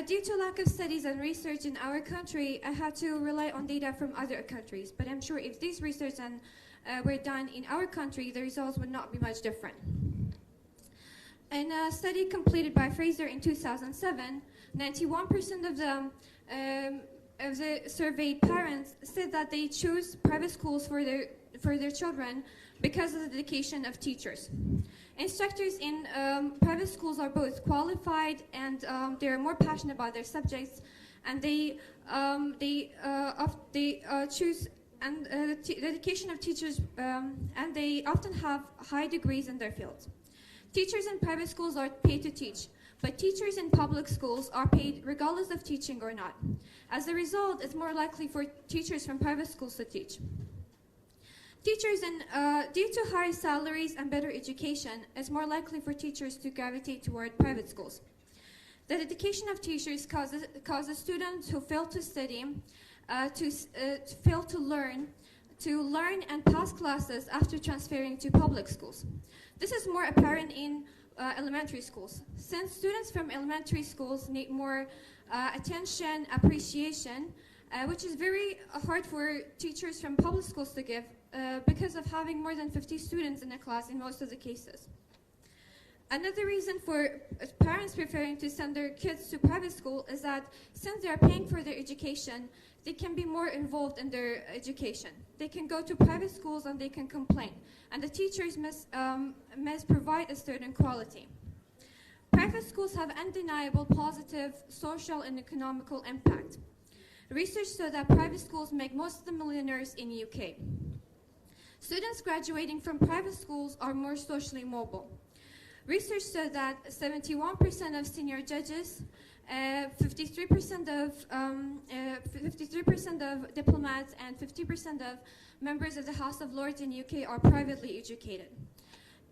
Due to lack of studies and research in our country, I had to rely on data from other countries, but I'm sure if these research were done in our country, the results would not be much different. In a study completed by Fraser in 2007, 91% of the surveyed parents said that they choose private schools for their children because of the dedication of teachers. Instructors in private schools are both qualified and they are more passionate about their subjects, and they choose and the dedication of teachers, and they often have high degrees in their fields. Teachers in private schools are paid to teach, but teachers in public schools are paid regardless of teaching or not. As a result, it's more likely for teachers from private schools to teach. Teachers, due to higher salaries and better education, it's more likely for teachers to gravitate toward private schools. The dedication of teachers causes students who fail to study, fail to learn and pass classes after transferring to public schools. This is more apparent in elementary schools. Since students from elementary schools need more attention, appreciation, which is very hard for teachers from public schools to give because of having more than 50 students in a class in most of the cases. Another reason for parents preferring to send their kids to private school is that since they are paying for their education, they can be more involved in their education. They can go to private schools and they can complain, and the teachers must provide a certain quality. Private schools have undeniable positive social and economical impact. Research shows that private schools make most of the millionaires in the UK. Students graduating from private schools are more socially mobile. Research shows that 71% of senior judges 53% of diplomats and 50% of members of the House of Lords in UK are privately educated.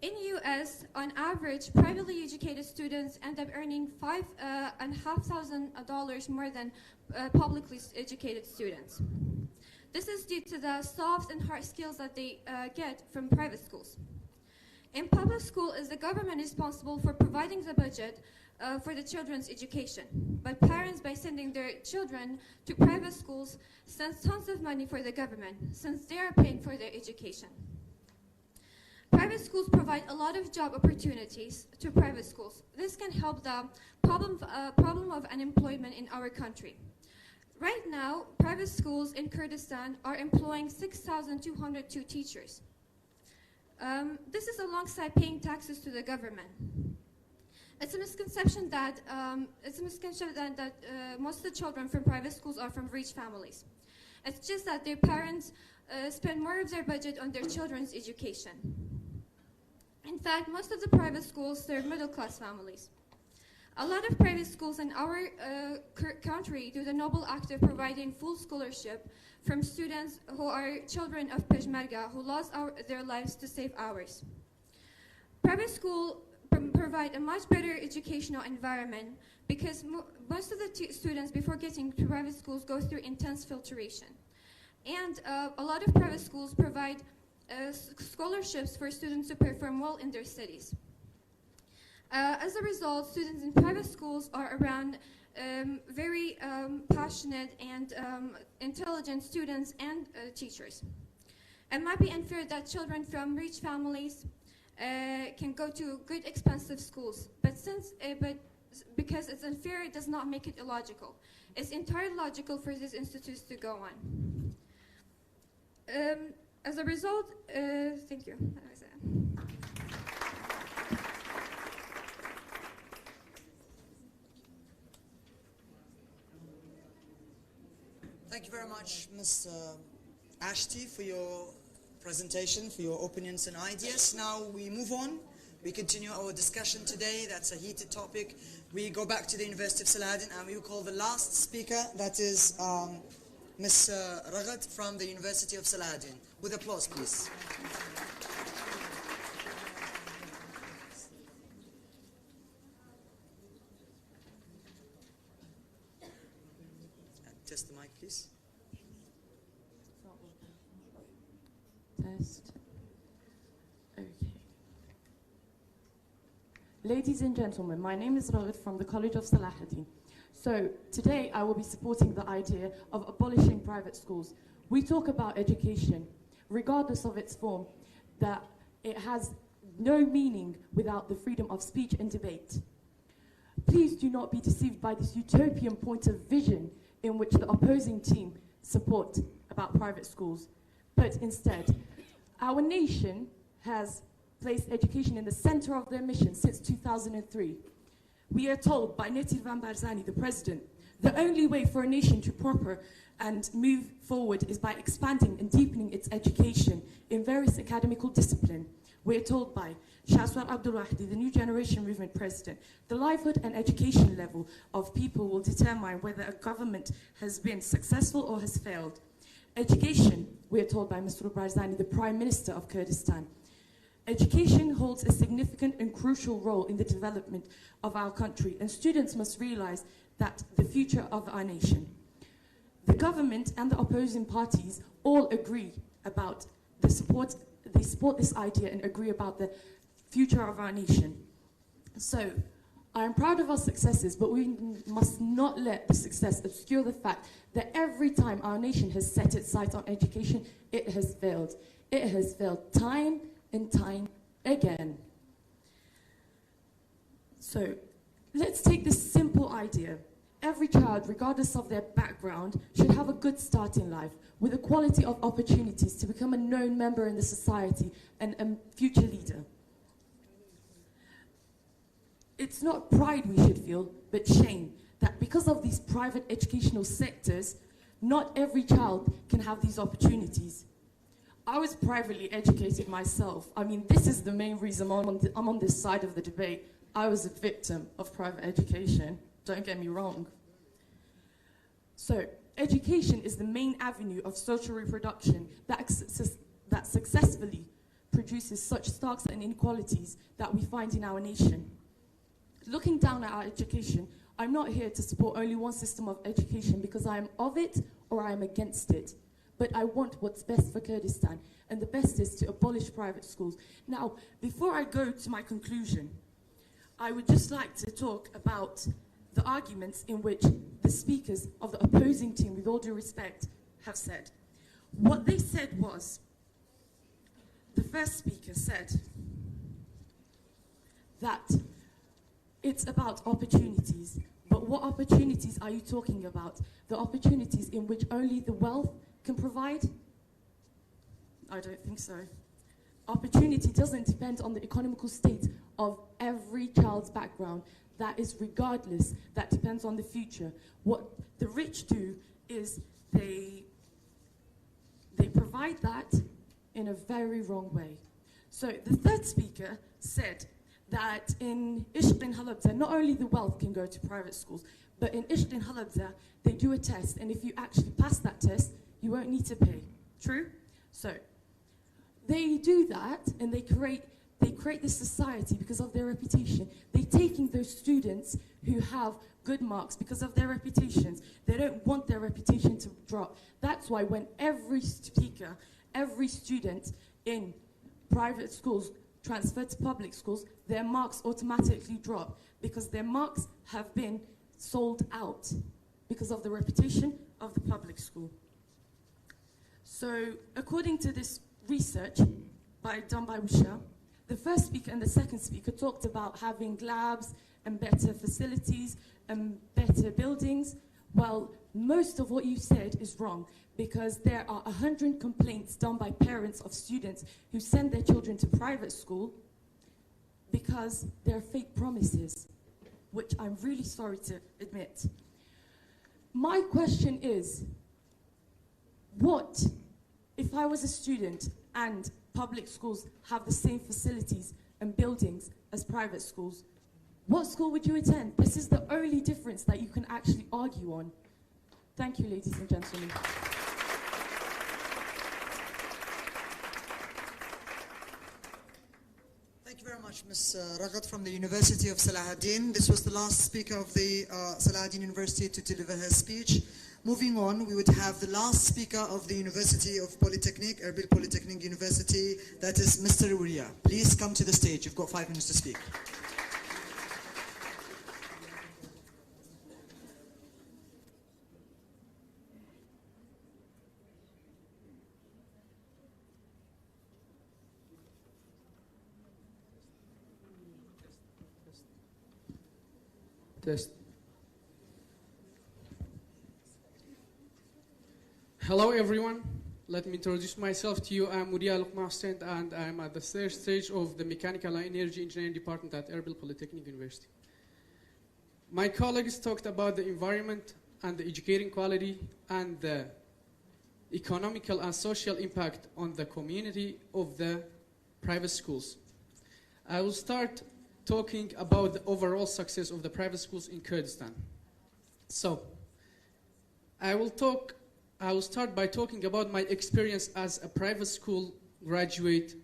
In US, on average, privately educated students end up earning $5,500 more than publicly educated students. This is due to the soft and hard skills that they get from private schools. In public school, is the government responsible for providing the budget for the children's education. But parents, by sending their children to private schools, send tons of money for the government, since they are paying for their education. Private schools provide a lot of job opportunities to private schools. This can help the problem of unemployment in our country. Right now, private schools in Kurdistan are employing 6,202 teachers. This is alongside paying taxes to the government. It's a misconception that most of the children from private schools are from rich families. It's just that their parents spend more of their budget on their children's education. In fact, most of the private schools serve middle-class families. A lot of private schools in our country do the noble act of providing full scholarship from students who are children of Peshmerga who lost their lives to save ours. Private schools provide a much better educational environment because most of the students before getting to private schools go through intense filtration. And a lot of private schools provide scholarships for students to perform well in their studies. As a result, students in private schools are around very passionate and intelligent students and teachers. It might be unfair that children from rich families can go to good expensive schools, but because it's unfair, it does not make it illogical. It's entirely logical for these institutes to go on. As a result, thank you. That was it. Thank you very much, Ms. Ashti, for your presentation, for your opinions and ideas. Now we move on. We continue our discussion today. That's a heated topic. We go back to the University of Salahaddin and we will call the last speaker, that is Ms. Raghat from the University of Salahaddin. With applause, please. Test the mic, please. Test. Okay. Ladies and gentlemen, my name is Raghat from the College of Salahaddin. So today I will be supporting the idea of abolishing private schools. We talk about education, regardless of its form, that it has no meaning without the freedom of speech and debate. Please do not be deceived by this utopian point of vision in which the opposing team support about private schools. But instead, our nation has placed education in the center of their mission since 2003. We are told by Neti Van Barzani, the president, the only way for a nation to prosper and move forward is by expanding and deepening its education in various academical disciplines. We are told by Shahswar Abdul Wahdi, the New Generation Movement president, the livelihood and education level of people will determine whether a government has been successful or has failed. Education, we are told by Mr. Barzani, the Prime Minister of Kurdistan. Education holds a significant and crucial role in the development of our country, and students must realize that the future of our nation. The government and the opposing parties all agree about they support this idea and agree about the future of our nation. So, I am proud of our successes, but we must not let the success obscure the fact that every time our nation has set its sights on education, it has failed. It has failed time and time again. So, let's take this simple idea. Every child, regardless of their background, should have a good start in life with equality of opportunities to become a known member in the society and a future leader. It's not pride we should feel, but shame that because of these private educational sectors, not every child can have these opportunities. I was privately educated myself. I mean, this is the main reason I'm on this side of the debate. I was a victim of private education. don't get me wrong. So, education is the main avenue of social reproduction that successfully produces such stark and inequalities that we find in our nation. Looking down at our education, I'm not here to support only one system of education because I am of it or I am against it. But I want what's best for Kurdistan, and the best is to abolish private schools. Now, before I go to my conclusion, I would just like to talk about the arguments in which the speakers of the opposing team, with all due respect, have said. What they said was, the first speaker said that it's about opportunities. But what opportunities are you talking about? The opportunities in which only the wealth can provide? I don't think so. Opportunity doesn't depend on the economical state of every child's background. That is regardless. That depends on the future. What the rich do is they provide that in a very wrong way. So the third speaker said that in Ishqin Halabja, not only the wealth can go to private schools, but in Ishqin Halabja, they do a test, and if you actually pass that test, you won't need to pay. True? So they do that, and they create this society because of their reputation. They're taking those students who have good marks because of their reputations. They don't want their reputation to drop. That's why when every speaker, every student in private schools transfer to public schools, their marks automatically drop because their marks have been sold out because of the reputation of the public school. So according to this research done by Wisha, the first speaker and the second speaker talked about having labs and better facilities and better buildings. Well, most of what you said is wrong because there are 100 complaints done by parents of students who send their children to private school because they're fake promises, which I'm really sorry to admit. My question is, what if I was a student and public schools have the same facilities and buildings as private schools? What school would you attend? This is the only difference that you can actually argue on. Thank you, ladies and gentlemen. Thank you very much, Ms. Raghat from the University of Salahaddin. This was the last speaker of the Salahaddin University to deliver her speech. Moving on, we would have the last speaker of the University of Polytechnic, Erbil Polytechnic University, that is Mr. Uriya. Please come to the stage. You've got 5 minutes to speak. Test. Hello everyone, let me introduce myself to you. I'm Uriya Luqma and I'm at the third stage of the Mechanical and Energy Engineering Department at Erbil Polytechnic University. My colleagues talked about the environment and the educating quality and the economical and social impact on the community of the private schools. I will start talking about the overall success of the private schools in Kurdistan. So, I will start by talking about my experience as a private school graduate,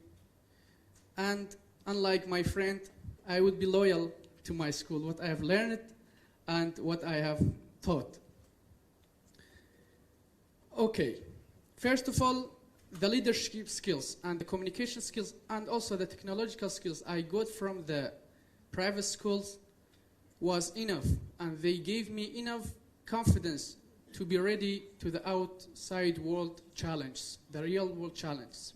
and unlike my friend, I would be loyal to my school, what I have learned and what I have taught. Okay, first of all, the leadership skills and the communication skills and also the technological skills I got from the private schools was enough, and they gave me enough confidence to be ready to the outside world challenges, the real world challenges.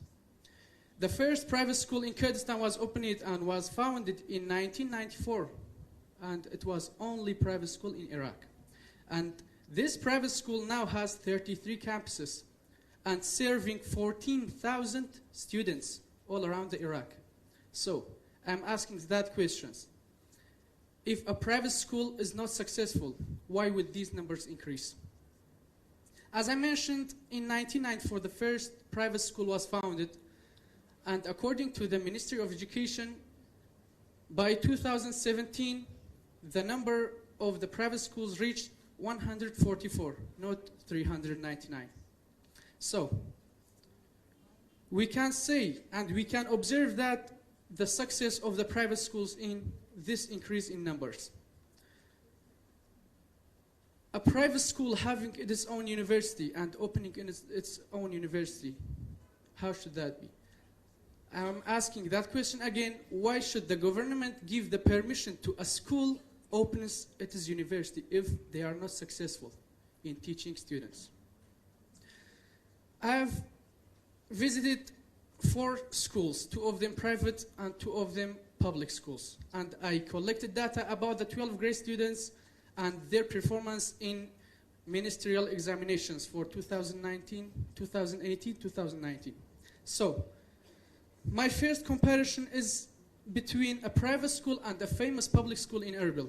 The first private school in Kurdistan was opened and was founded in 1994, and it was only private school in Iraq. And this private school now has 33 campuses and serving 14,000 students all around Iraq. So, I'm asking that questions. If a private school is not successful, why would these numbers increase? As I mentioned, in 1994, the first private school was founded, and according to the Ministry of Education, by 2017, the number of the private schools reached 144, not 399. So, we can say and we can observe that the success of the private schools in this increase in numbers. A private school having its own university and opening its own university, how should that be? I'm asking that question again, why should the government give the permission to a school opens its university if they are not successful in teaching students? I have visited 4 schools, 2 of them private and 2 of them public schools. And I collected data about the 12th grade students and their performance in ministerial examinations for 2019, 2018, 2019. So, my first comparison is between a private school and a famous public school in Erbil.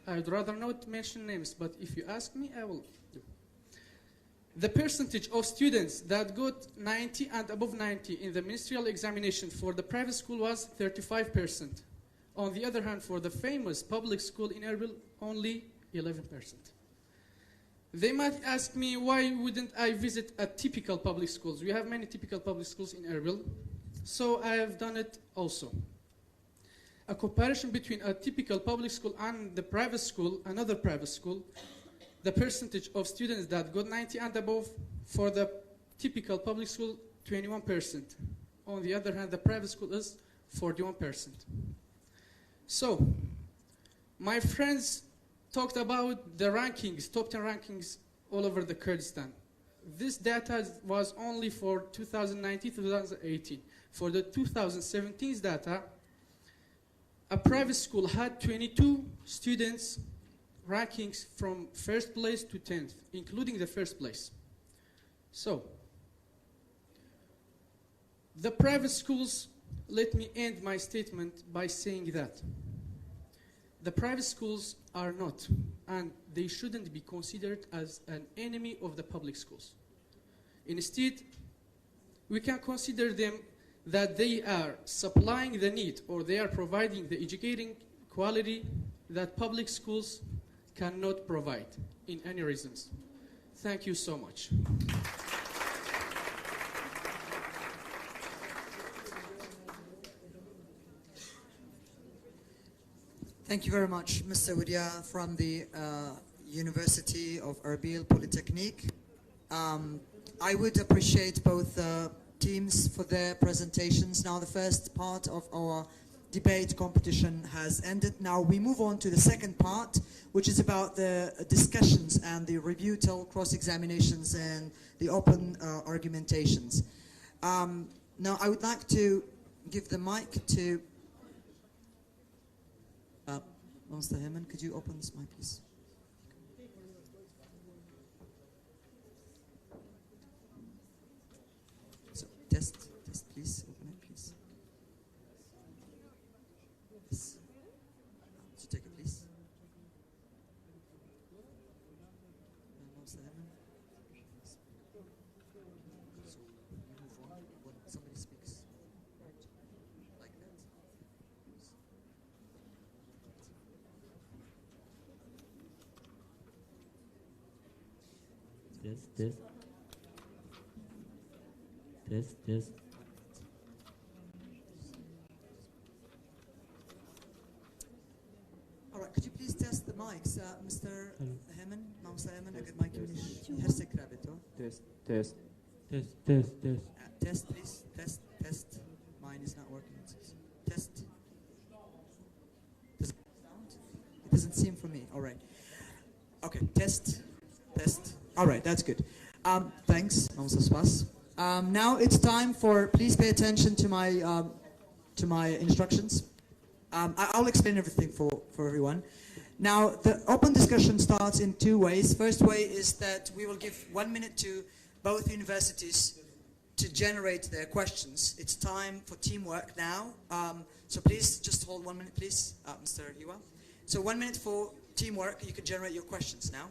I would rather not mention names, but if you ask me, I will do. The percentage of students that got 90 and above 90 in the ministerial examination for the private school was 35%. On the other hand, for the famous public school in Erbil, only 11%. They might ask me, why wouldn't I visit a typical public schools? We have many typical public schools in Erbil, so I have done it also. A comparison between a typical public school and the private school, another private school, the percentage of students that got 90 and above for the typical public school, 21%. On the other hand, the private school is 41%. So, my friends talked about the rankings, top 10 rankings all over the Kurdistan. This data was only for 2019-2018. For the 2017 data, a private school had 22 students rankings from first place to 10th, including the first place. So, the private schools, let me end my statement by saying that the private schools are not, and they shouldn't be considered as an enemy of the public schools. Instead, we can consider them that they are supplying the need, or they are providing the educating quality that public schools cannot provide in any reasons. Thank you so much. Thank you very much, Mr. Widya from the University of Erbil Polytechnic. I would appreciate both teams for their presentations. Now the first part of our debate competition has ended. Now we move on to the second part, which is about the discussions and the rebuttal, cross-examinations and the open argumentations. Now I would like to give the mic to Mr. Heman. Could you open this mic, please? So, test, please. Open it, please. Yes. Could you take it, please? Mr. Heman. So, we move on when somebody speaks, right? Like that. Test. All right, could you please test the mics, Mr. Heman? Mr. Heman, أقدر ما يكون يهرسك رابطه. Test. Test, please. Test. Mine is not working. Test. Does it sound? It doesn't seem for me. All right. Okay, test. All right, that's good. Thanks, Mr. Spas. Now it's time for, please pay attention to my instructions. I'll explain everything for everyone. Now, the open discussion starts in 2 ways. First way is that we will give 1 minute to both universities to generate their questions. It's time for teamwork now. So please just hold 1 minute, please, Mr. Iwa. So 1 minute for teamwork. You can generate your questions now.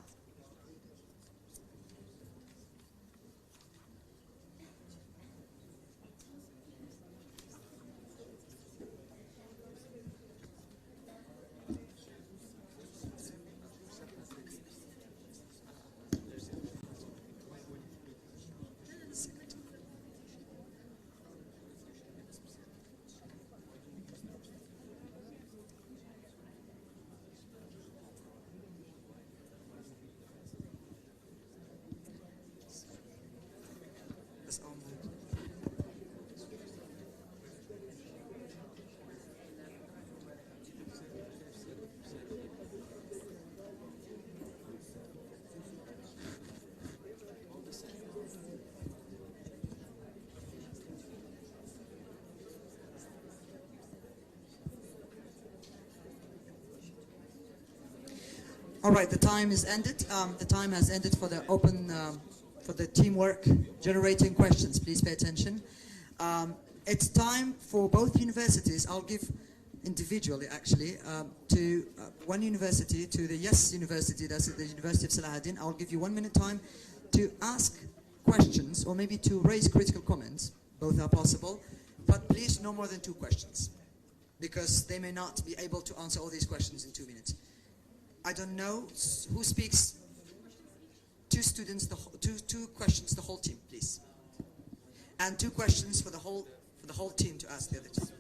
All right, the time is ended. The time has ended for the open, for the teamwork, generating questions. Please pay attention. It's time for both universities. I'll give individually, actually, to one university, to the Yes University, that's the University of Salahaddin. I'll give you 1 minute time to ask questions or maybe to raise critical comments. Both are possible, but please no more than 2 questions, because they may not be able to answer all these questions in 2 minutes. I don't know who speaks. 2 students, two questions, the whole team, please, and 2 questions for the whole team to ask the others.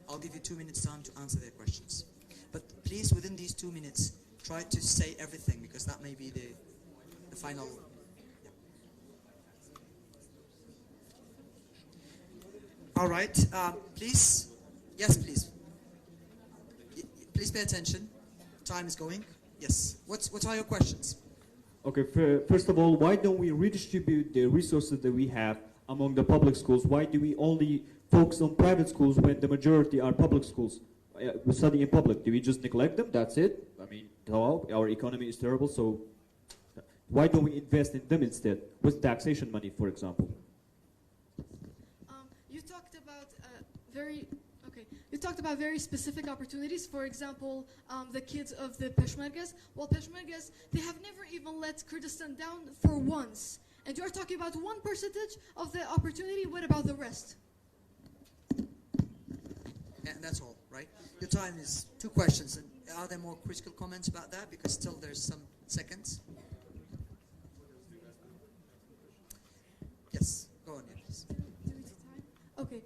I'll give you 2 minutes time to answer their questions, but please, within these 2 minutes, try to say everything, because that may be the final. All right, please. Yes, please. Please pay attention. Time is going. Yes. What are your questions? Okay, first of all, why don't we redistribute the resources that we have among the public schools? Why do we only focus on private schools when the majority are public schools? We study in public. Do we just neglect them? That's it? I mean, our economy is terrible, so why don't we invest in them instead with taxation money, for example? You talked about You talked about very specific opportunities. For example, the kids of the Peshmergas. Well, Peshmergas, they have never even let Kurdistan down for once. And you're talking about 1% of the opportunity. What about the rest? And that's all, right? Your time is 2 questions. And are there more critical comments about that? Because still there's some seconds. Yes, go on, please. Okay.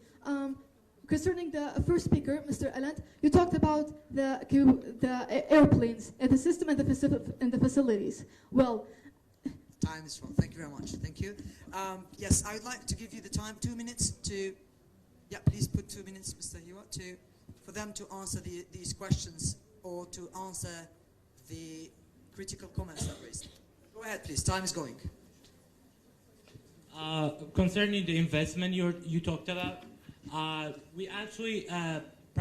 Concerning the first speaker, Mr. Alant, you talked about the airplanes and the system and the facilities. Well, time is full. Thank you very much. Thank you. Yes, I would like to give you the time, 2 minutes to. Yeah, please put 2 minutes, Mr. Hiwa, for them to answer these questions or to answer the critical comments that raised. Go ahead, please. Time is going. Concerning the investment you talked about, we actually,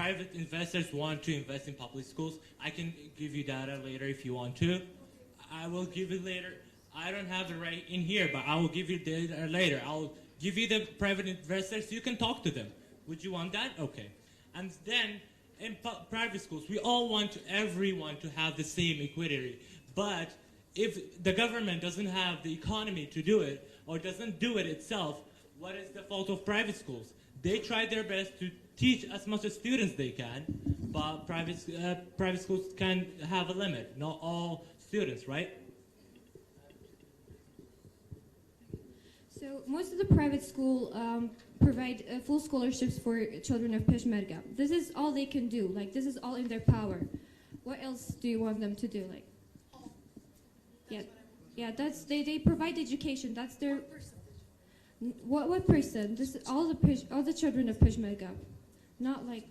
private investors want to invest in public schools. I can give you data later if you want to. I will give it later. I don't have it right in here, but I will give you data later. I'll give you the private investors. You can talk to them. Would you want that? Okay. And then in private schools, we all want everyone to have the same equity. But if the government doesn't have the economy to do it or doesn't do it itself, what is the fault of private schools? They try their best to teach as much as students they can, but private schools can have a limit. Not all students, right? So most of the private school provide full scholarships for children of Peshmerga. This is all they can do. Like, this is all in their power. What else do you want them to do? Like, yeah, that's they provide education. That's their. What percent? This is all the children of Peshmerga, not like.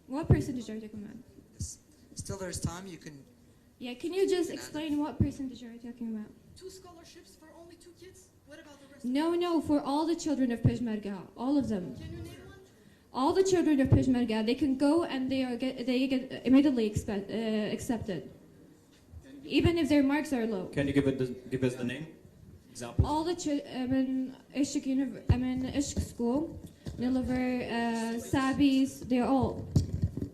What percentage are you talking about? Yes. Still, there's time. You can. Yeah, can you just explain what percentage are you talking about? 2 scholarships for only 2 kids. What about the rest? No, for all the children of Peshmerga, all of them. Can you name one? All the children of Peshmerga, they can go and they get immediately accepted, even if their marks are low. Can you give us the name? Examples? All the Ishq school, Niliver, Sabis, they're all.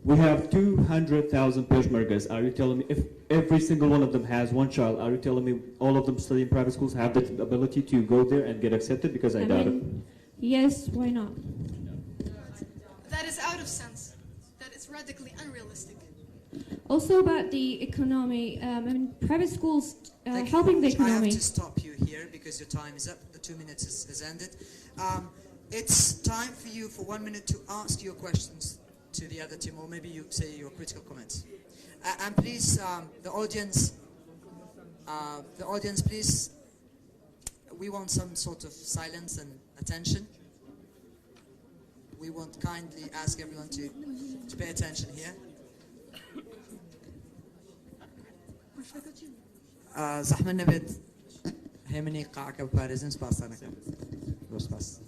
We have 200,000 Peshmergas. Are you telling me if every single one of them has 1 child, are you telling me all of them studying private schools have the ability to go there and get accepted? Because I doubt it. Yes, why not? That is out of sense. That is radically unrealistic. Also about the economy, private schools helping the economy. I have to stop you here because your time is up. The 2 minutes is ended. It's time for you for 1 minute to ask your questions to the other team, or maybe you say your critical comments. And please, the audience, please, we want some sort of silence and attention. We want kindly ask everyone to pay attention here. زحمة نبت همني قاعك ببارزن سباسانا سباس.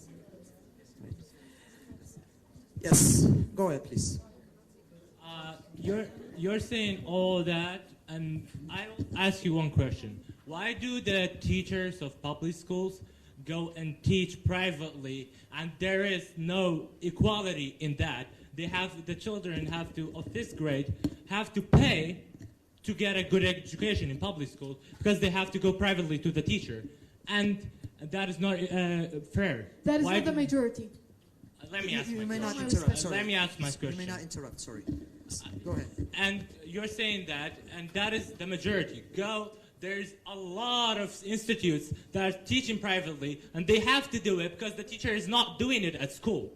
Yes, go ahead, please. you're saying all that, and I'll ask you one question. Why do the teachers of public schools go and teach privately, and there is no equality in that? The children have to, of this grade, have to pay to get a good education in public school because they have to go privately to the teacher. And that is not fair. That is not the majority. Let me ask my question. Let me ask my question. You may not interrupt, sorry. Go ahead. And you're saying that, and that is the majority. There's a lot of institutes that are teaching privately, and they have to do it because the teacher is not doing it at school.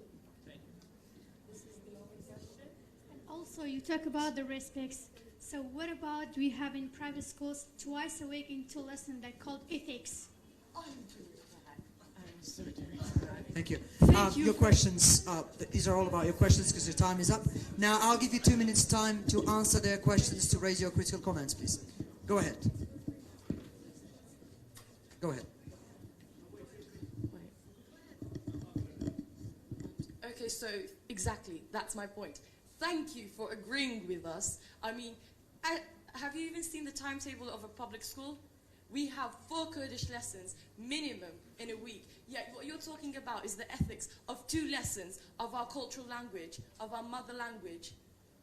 Also, you talk about the respects. So what about we have in private schools twice a week in 2 lessons that called ethics? Thank you. Your questions, these are all about your questions because your time is up. Now I'll give you 2 minutes time to answer their questions, to raise your critical comments, please. Go ahead. Go ahead. Okay, so exactly, that's my point. Thank you for agreeing with us. I mean, have you even seen the timetable of a public school? We have 4 Kurdish lessons minimum in a week. Yet what you're talking about is the ethics of 2 lessons of our cultural language, of our mother language.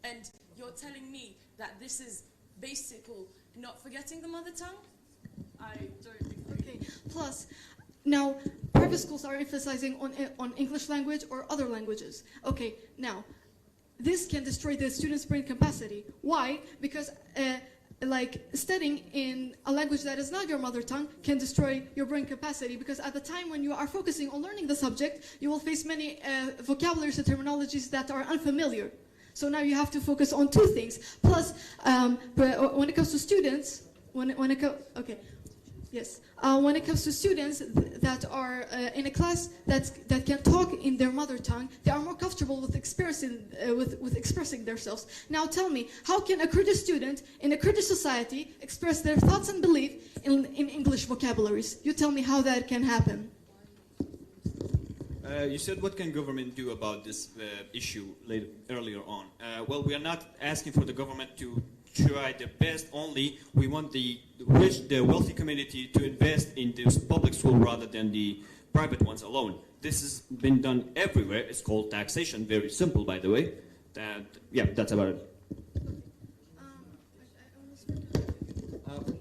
And you're telling me that this is basically not forgetting the mother tongue? I don't agree. Okay, plus, now, private schools are emphasizing on English language or other languages. Okay, now, this can destroy the student's brain capacity. Why? Because like studying in a language that is not your mother tongue can destroy your brain capacity, because at the time when you are focusing on learning the subject, you will face many vocabularies and terminologies that are unfamiliar. So now you have to focus on 2 things. Plus, when it comes to students, when it comes to students that are in a class that can talk in their mother tongue, they are more comfortable with expressing themselves. Now tell me, how can a Kurdish student in a Kurdish society express their thoughts and belief in English vocabularies? You tell me how that can happen. You said, what can government do about this issue earlier on? Well, we are not asking for the government to try their best only. We want the wealthy community to invest in this public school rather than the private ones alone. This has been done everywhere. It's called taxation. Very simple, by the way. That's about it.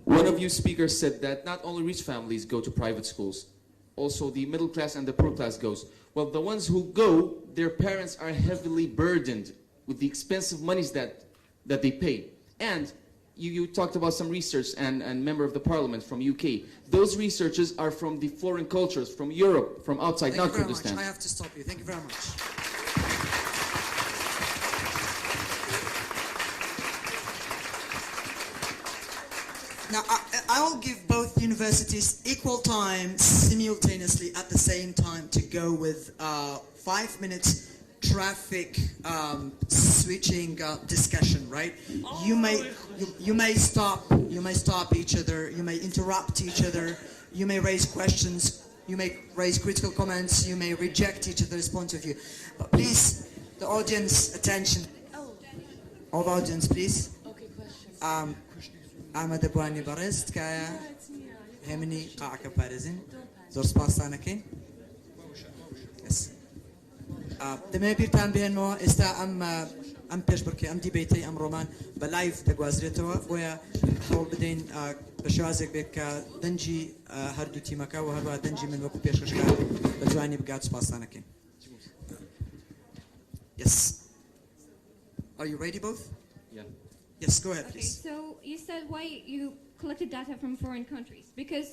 One of you speakers said that not only rich families go to private schools, also the middle class and the poor class goes. Well, the ones who go, their parents are heavily burdened with the expensive monies that they pay. And you talked about some research and member of the parliament from UK. Those researchers are from the foreign cultures, from Europe, from outside, not Kurdistan. I have to stop you. Thank you very much. Now, I will give both universities equal time simultaneously at the same time to go with 5 minutes traffic switching discussion, right? You may stop each other, you may interrupt each other, you may raise questions, you may raise critical comments, you may reject each other's point of view. But please, the audience, attention. All the audience, please. Okay, questions. Ahmed Abouani Barist, Kaya, Hemini, Qaaka Parizin, Zor Spastanaki. Yes. دمي بيرتان بينو استا ام پێشبرکێ ام دیبەیتی ام رومان بلايف دەگوازرێتەوە بۆیە هەوڵ بدەین بە شێوازێک بێت کە دەنجی هەردوو تیمەکە و هەروە دەنجی من وەکو پێشکەشکار بە جوانی بگات سوپاسانەکەین. Yes. Are you ready both? Yeah. Yes, go ahead, Okay, please. so you said why you collected data from foreign countries. Because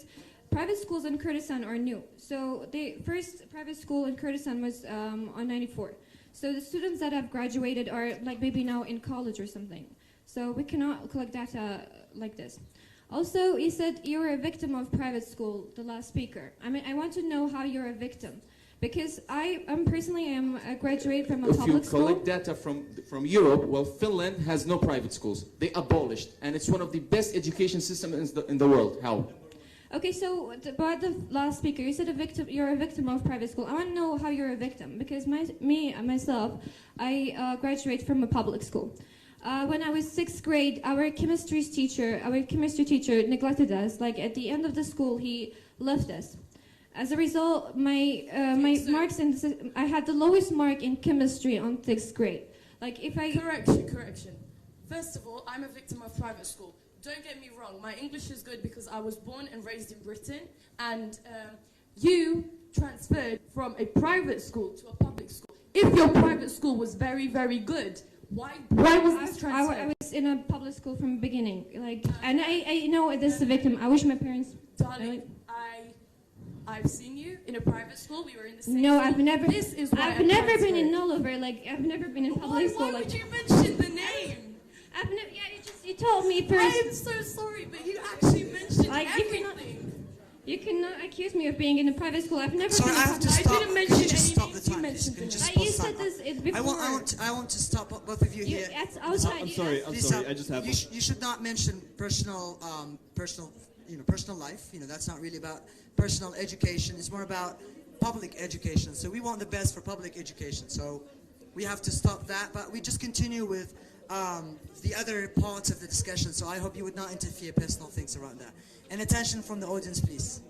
private schools in Kurdistan are new. So the first private school in Kurdistan was on 94. So the students that have graduated are like maybe now in college or something. So we cannot collect data like this. Also, you said you were a victim of private school, the last speaker. I mean, I want to know how you're a victim. Because I personally am a graduate from a public school. If you collect data from Europe, well, Finland has no private schools. They abolished, and it's one of the best education systems in the world. How? Okay, so about the last speaker, you said you're a victim of private school. I want to know how you're a victim, because myself, I graduate from a public school. When I was 6th grade, our chemistry teacher neglected us. Like at the end of the school, he left us. As a result, my marks I had the lowest mark in chemistry on 6th grade. Like if I Correction. First of all, I'm a victim of private school. Don't get me wrong, my English is good because I was born and raised in Britain, and you transferred from a private school to a public school. If your private school was very, very good, why was this transfer? I was in a public school from the beginning, and I know this is a victim. I wish my parents. Darling, I've seen you in a private school. We were in the same. No, school. I've never. This is why I've never been in Nulliver. I've never been in public school. Why would you mention the name? I've never. Yeah, you told me first. I am so sorry, but you actually mentioned everything. You cannot accuse me of being in a private school. I've never. Sorry, been I in have to public. stop. I didn't mention Can you just stop any the names. You time, please? mentioned Can you the just You pause said that this now? before. I want to stop both of you here. That's outside. I'm sorry. I just have. You should not mention personal life. That's not really about personal education. It's more about public education. So we want the best for public education. So we have to stop that. But we just continue with the other parts of the discussion. So I hope you would not interfere personal things around that. And attention from the audience, please.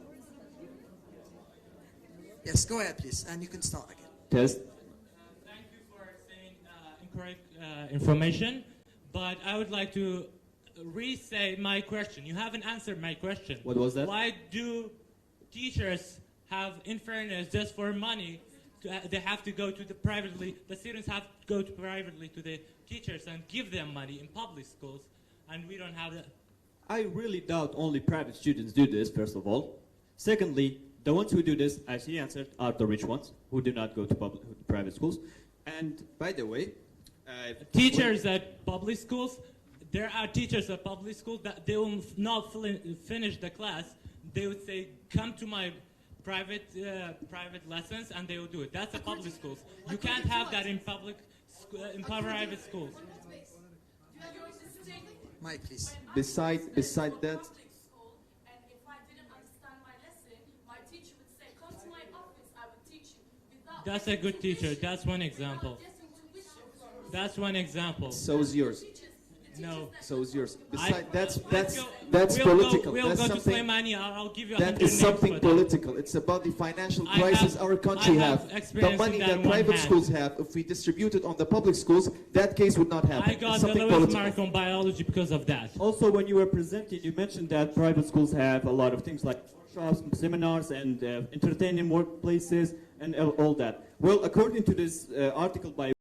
Yes, go ahead, please, and you can start again. Test. Thank you for saying incorrect information, but I would like to re-say my question. You haven't answered my question. What was that? Why do teachers have, in fairness, just for money, they have to go to the students have to go privately to the teachers and give them money in public schools, and we don't have that? I really doubt only private students do this, first of all. Secondly, the ones who do this, as he answered, are the rich ones who do not go to private schools. And by the way, teachers at public schools, there are teachers at public schools that they will not finish the class. They would say, "Come to my private lessons," and they will do it. That's a public schools. You can't have that in private schools. Mike, please. Beside that. That's a good teacher. That's one example. That's one example. So is yours. No. So is yours. That's we'll political. We'll that's go something, to Slimani. I'll give you. That is something political. It's about the financial crisis our country have. The money that private schools have, if we distribute it on the public schools, that case would not happen. I got the lowest mark on biology because of that. Also, when you were presenting, you mentioned that private schools have a lot of things like workshops, seminars, and entertaining workplaces, and all that. Well, according to this article by